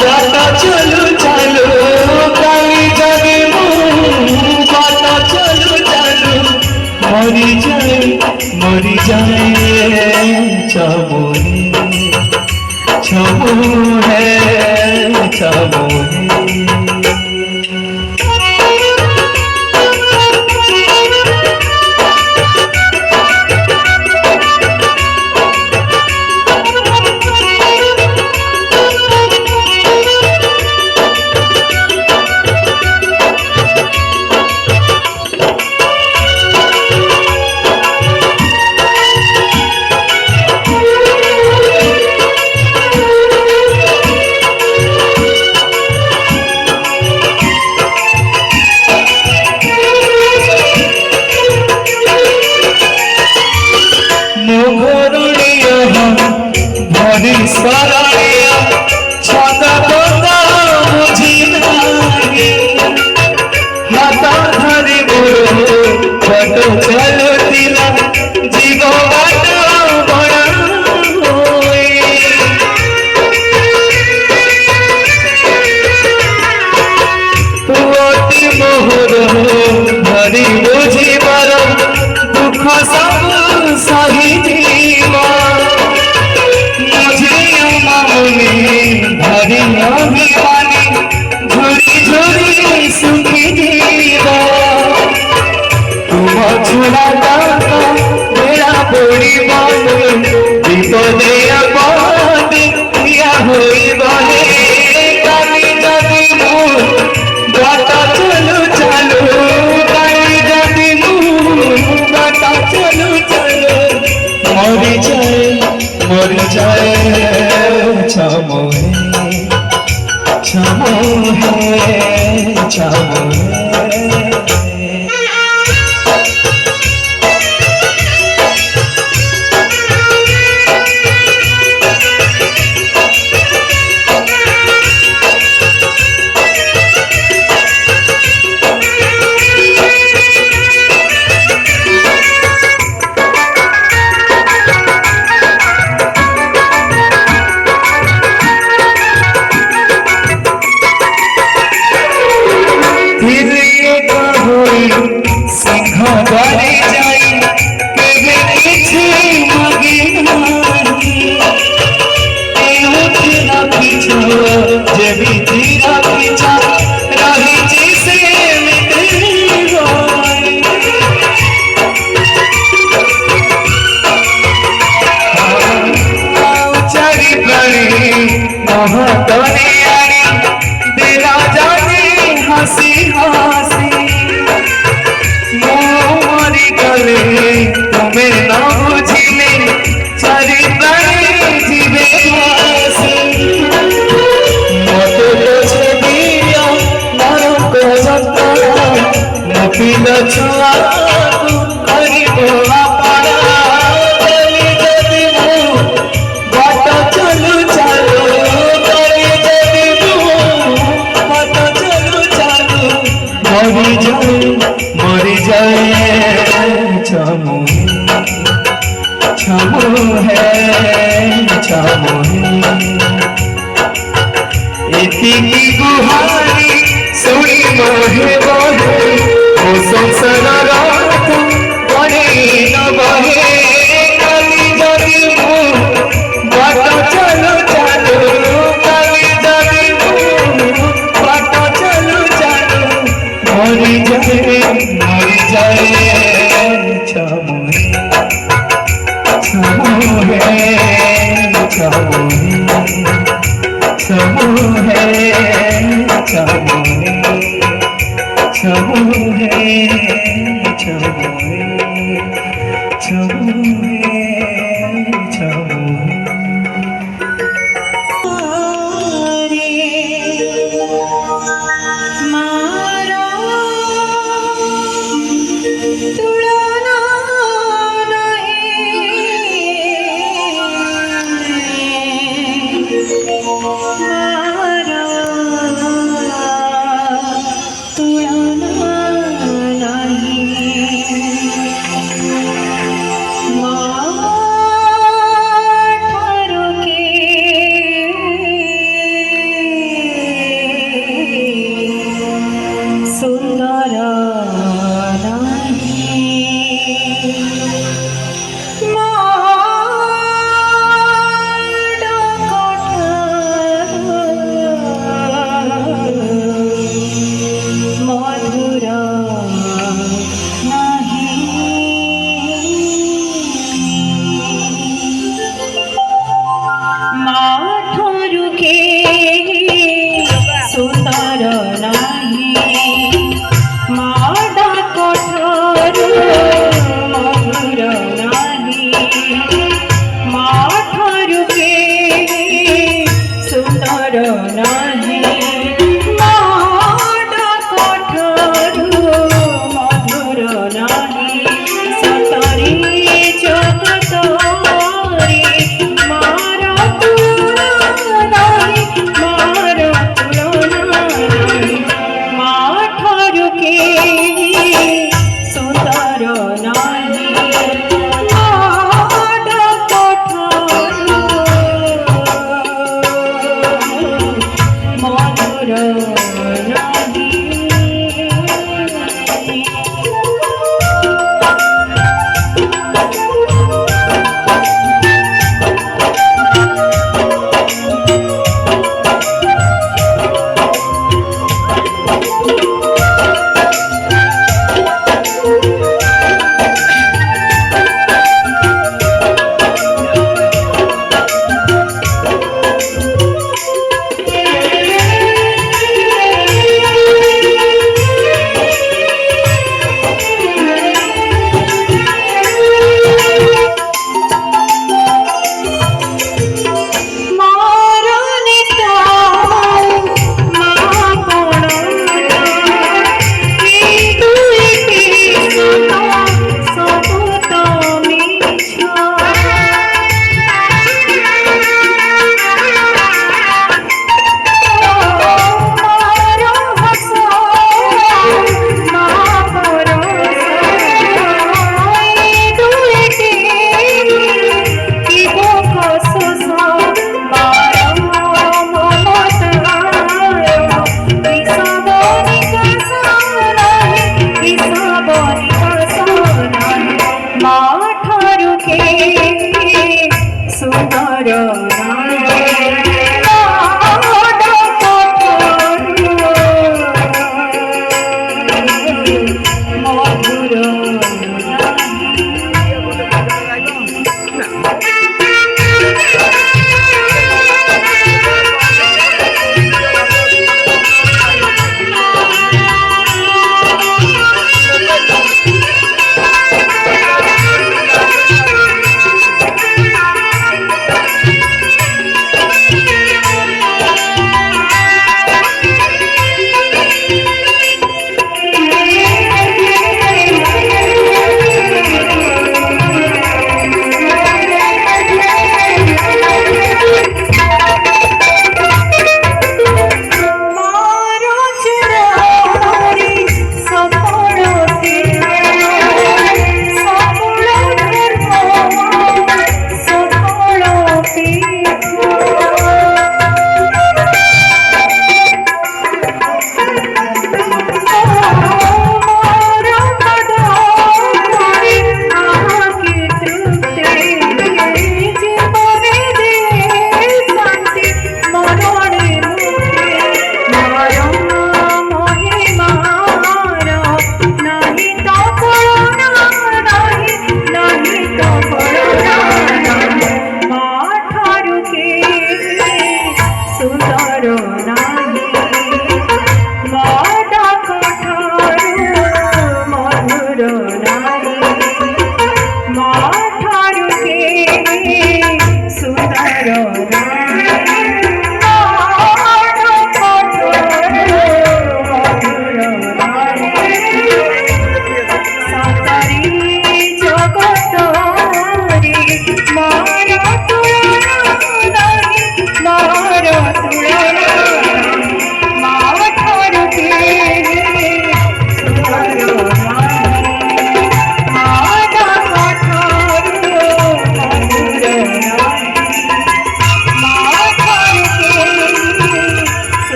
বাট চলু চালু কালি যদি মু বাট চলু চালু মরি যায় ছমুহে ছমুহে ছমুহে कले तुम्हें न बुझिले चारि प्राणी जीवे भासी मते तुझे दिया नरक जतना नपीन छुआ तू करिबो आपना चली जदि मु बाट चलु चालु करी जदि मु बाट चलु चालु मरी जाए छमु है एतिकी गुहारी सुनी मोहे बहे ओ संसार रात बने न बहे काली जदि मु बाट चलु चालु काली जदि मु बाट चलु चालु मरी जाए छमु है सुंदर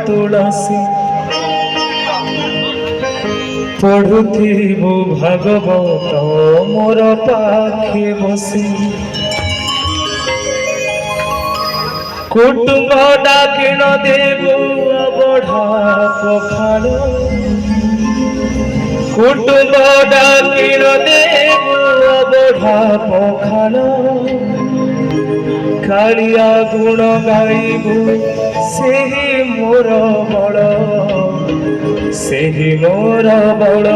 तुलसी पढ़ुथिबु भागवत मोर पाखे बसी कुटुंब डाकिण देबु अबढ़ा पखाण कुटुंब डाकिण देबु अबढ़ा पखाण कालिया गुण गाइबु सेही मोर बड़ सेही मोर बड़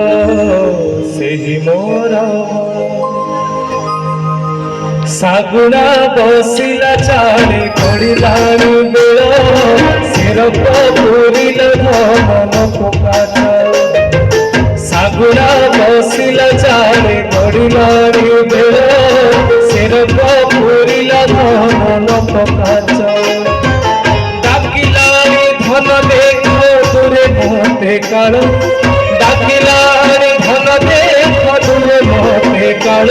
सेही मोर सागुना बसिला चाले कड़िलानु बेल सिरप पुरिल मन पोकाट सागुना बसिला चाले कड़िलानु बेल सिरप पुरिल मन पोकाट डाकिलारे धन देख दूरे मते काल डाकिलारे धन देख दूरे मते काल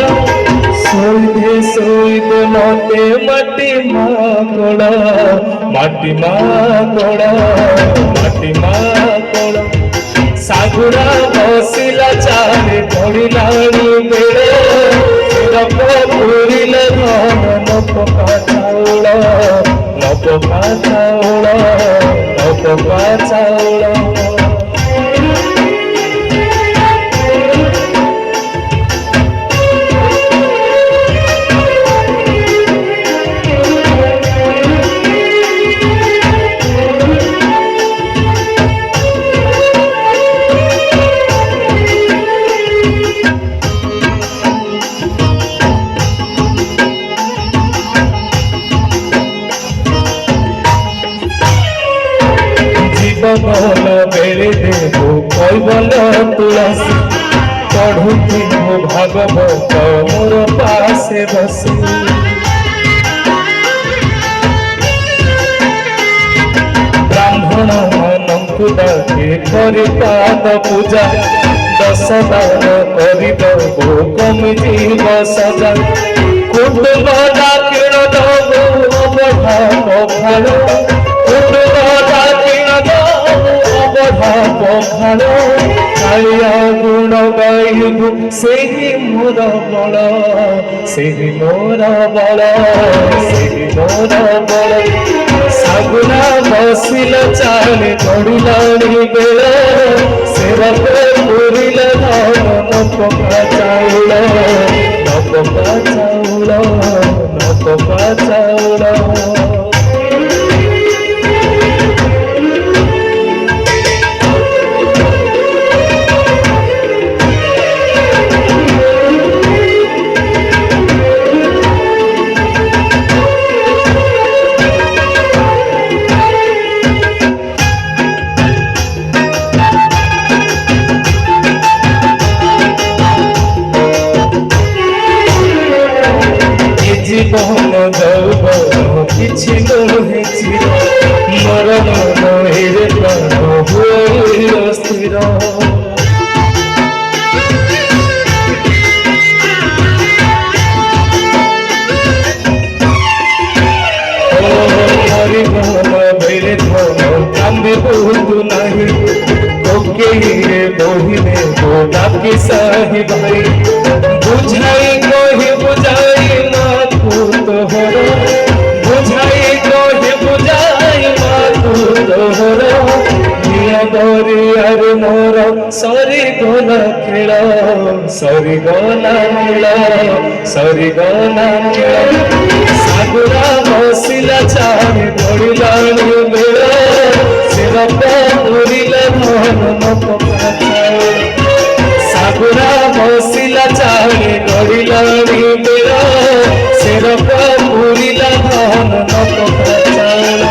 सोईदे मते माटी माकड़ माटी माकड़ माटी माकड़ सागुरा बसिला चाले पड़िलानी बेड़े पुरिल नपका चाउल नपका चाउल नपका चाउल पवन बेले देव कैवल तुलसी पढ़ुथि मो भागवत मोर पासे बसी ब्राह्मण मानंकु डाके करि पाद पूजा दश दान करदबो कमि जीव सजा कुटुंब डाकिण दबो अबढ़ा पखाल कुटुंब डाकिण दबो अबढ़ा पखाल कालिया गुण गाइबु सेहि मोर बल सेहि मोर बल सेहि मोर बल सागुना बसिल चाले पड़िलाणी बेल सेवक पुरिल धान नपका चाउल नपका चाउल नपका चाउल জীবন যৌবন কিছু নহে চির মরণ নহে রে প্রাণ হইল স্থির হরিবন বেড়ে ধন কান্দে বহু নাহি ওকে বহিনে ডাকি সাহি ভাই বুঝাই কহি বুঝাই তোহর বুঝাই কহে বুঝাই মাতু তোহর নিয়া দরিয়ার মোর সরি গোলা খেল সরি গোলা খেল সরি গোলা খেল সাগুরা বসিলা চারি পড়িলানি বেল সেরপ পুরিলা ধন নপকা চাউল সাগুরা বসিলা চারি পড়িলানি বেল সেরপ পুরিলা ধন নপকা চাউল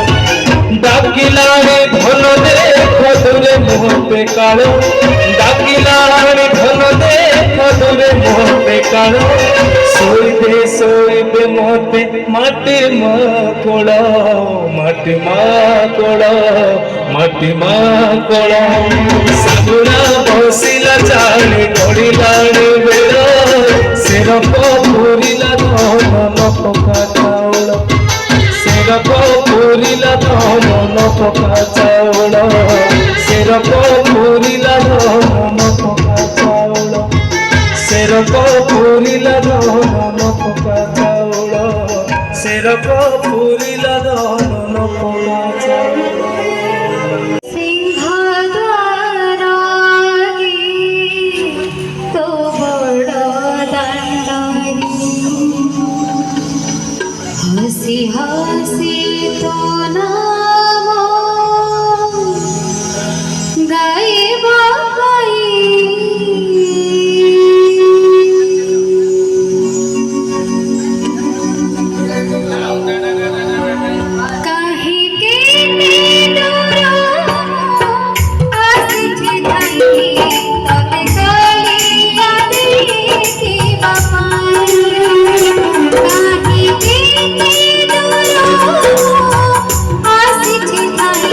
ডাকিলানি ধন দেখ দূরে মোহতে কাল ডাকিলানি ধন দেখ দূরে মোহতে কাল শোইবে মতে মাটি মা কোল মাটি মা কোল মাটি মা কোল সাগুরা বসিলা চালি গড়িলানি বেল সেরপ পুরিলা ধন নপকা চাউল সেরপ পুরিলা ধন নপকা চাউল সেরপ পুরিলা ধন নপকা চাউল সেরপ পুরিলা ধন নপকা চাউল সেরপ পুরিলা ধন নপকা চাউল সিংহদ্বারাগি তো বড় দাণ্ডারি হাসি হাসি তো নাম গাইব গাই কাহিকে দূর আসিছে ধাই ততে কালিয়া দেখি বাপাই কাহিকে দূর আসিছে ধাই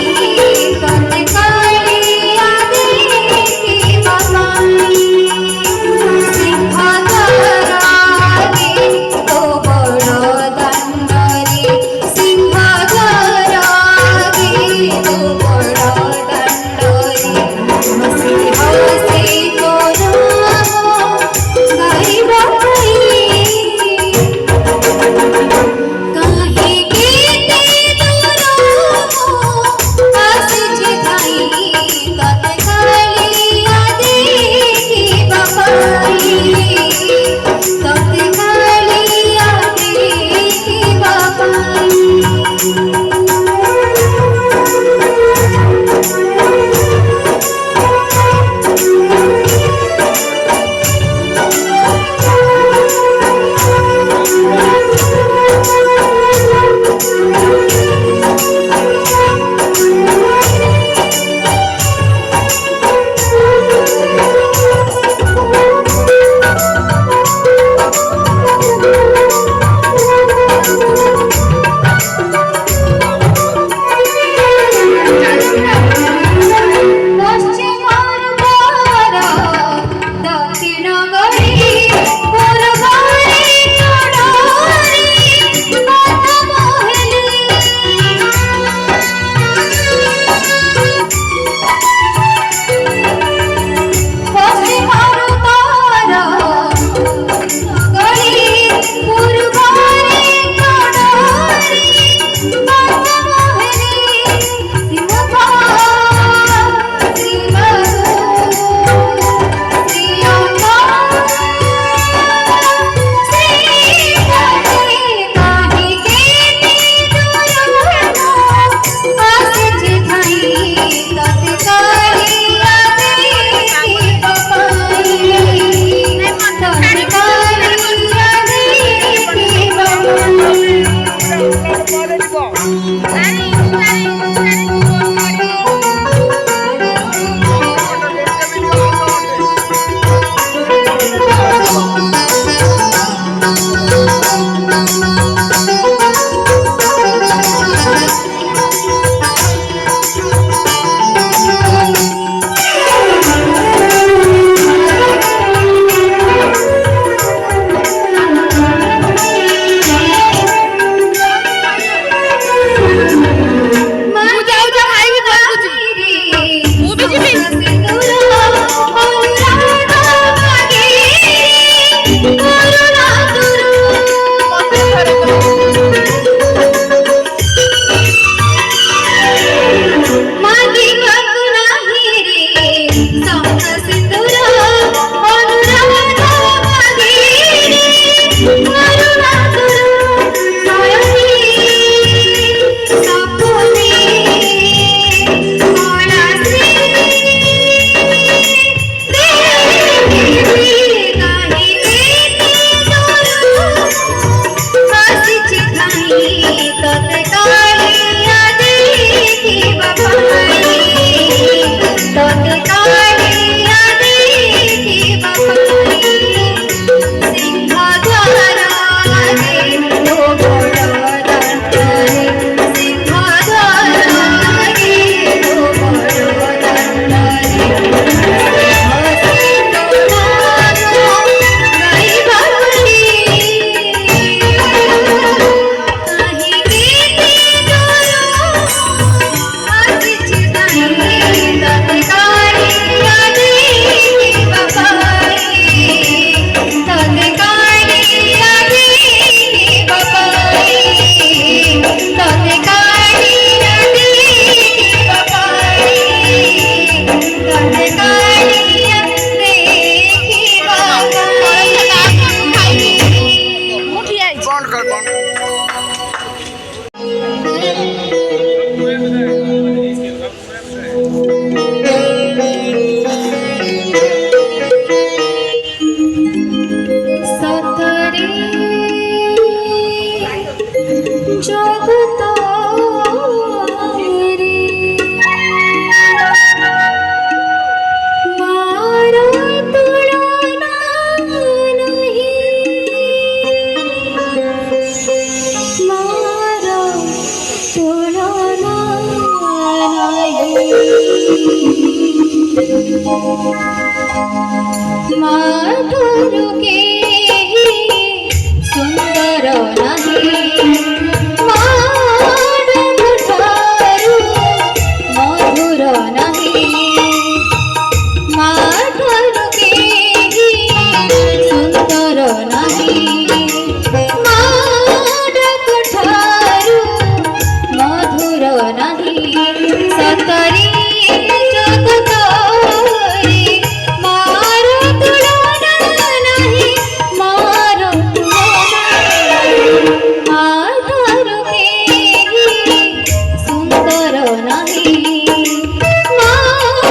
জগতারে মারা তুলনা নাহি মারা তুলনা নাহি মাধুর কে সুন্দর নাহি মধুর নাহি মাধুর কে সুন্দর নাহি মধুর নাহি সতরে জগতারে মার তুলনা নাহি মার তুলনা মাধুর কে সুন্দর নাহি মধুর নাহি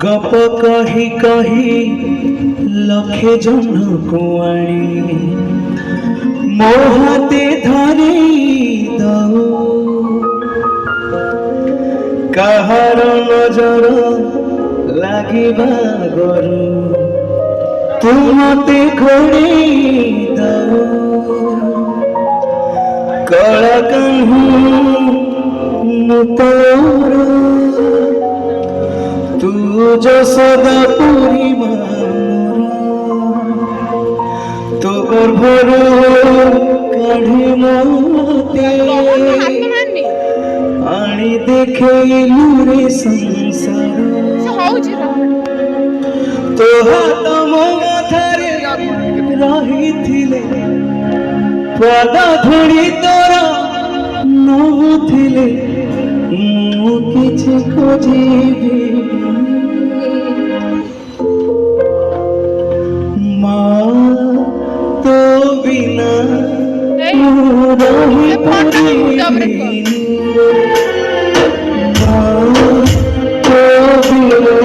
गप कही कही लखे जन कुआणी मोहते धरे दो কাহার নজর লাগিবা গরু তুমতে ঘোড়েই দাও কলা কাহ্নু তোর তু যশোদা পূর্ণিমা তো গর্ভর কাঢ়ি মতে আনি দেখেইলু রে সংসার তো হাত ମୋ ମଥାରେ ରହିଥିଲେ ପାଦ ଧୂଳି ତୋର ନଉଥିଲେ ମୁଁ କିଛି ଖୋଜିବି ମା ତୋ ବିନା ମୁଁ ରହିପାରିବିନି ମା ତୋ ବିନା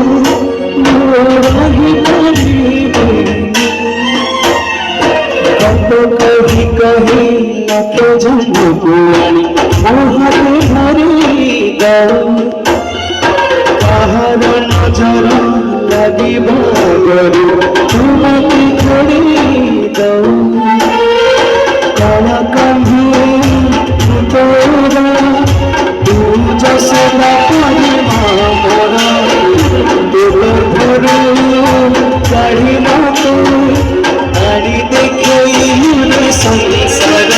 ମୁଁ ରହିପାରିବିନି कही कही लख जन्मको मोहरे भरी दौ काहार नजर लागिबा गरु तुमते छोड़ी दौ कला कान्ही तोरा तू जसरा परमा मोरा तोर भरू काढ़ी मतो आड़ी देखइलु संसार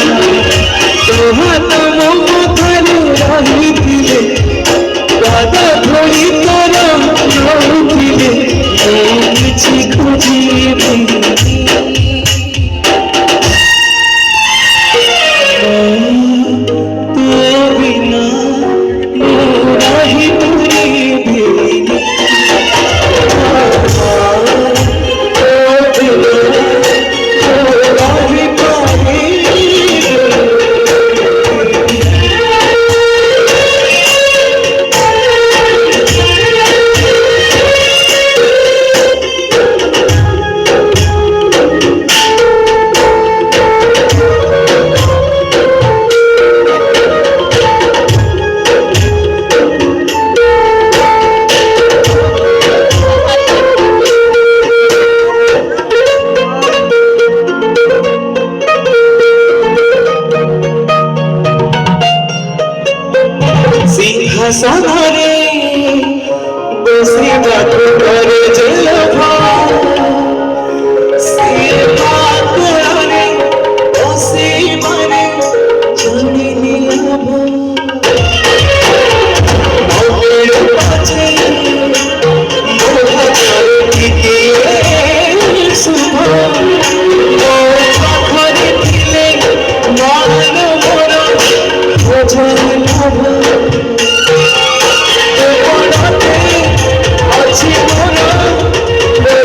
तो हाथ मो मथारे रहिथिले पाद धोई तोर नउथिले କିଛି ଖୋଜିବି ତୋ ବିନା ମୁଁ ରହିପାରିବିନି सिंहासनरे बसिबाको करे जेलभा से पाकड़े बसिबारे जानिनि लाभ मौलिर पाछे मोहचार टिकिए शुभ ओ पाखरे थिले मान मोर बोझर लाभ अच्छी मोर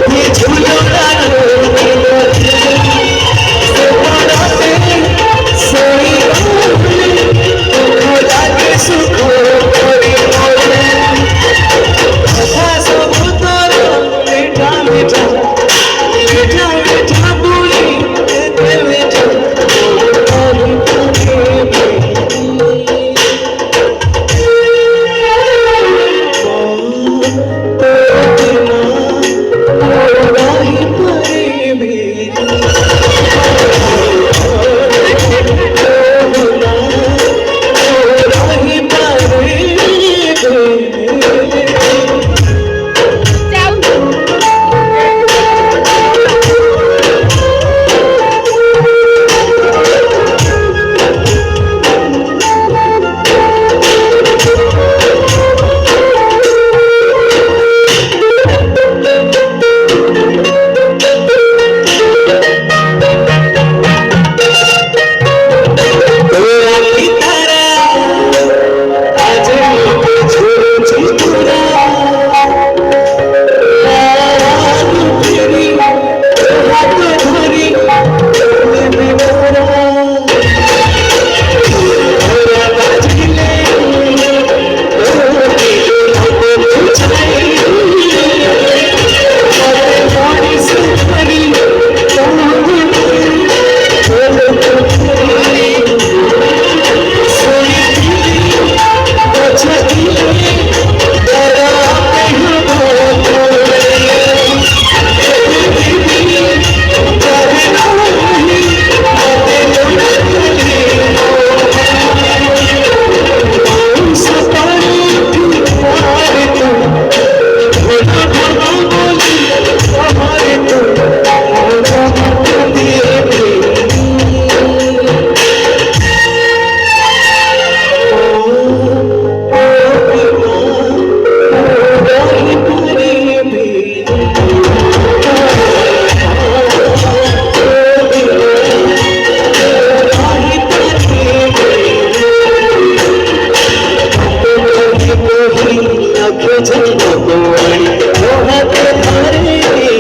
रखे छे भगवान मोहत थारे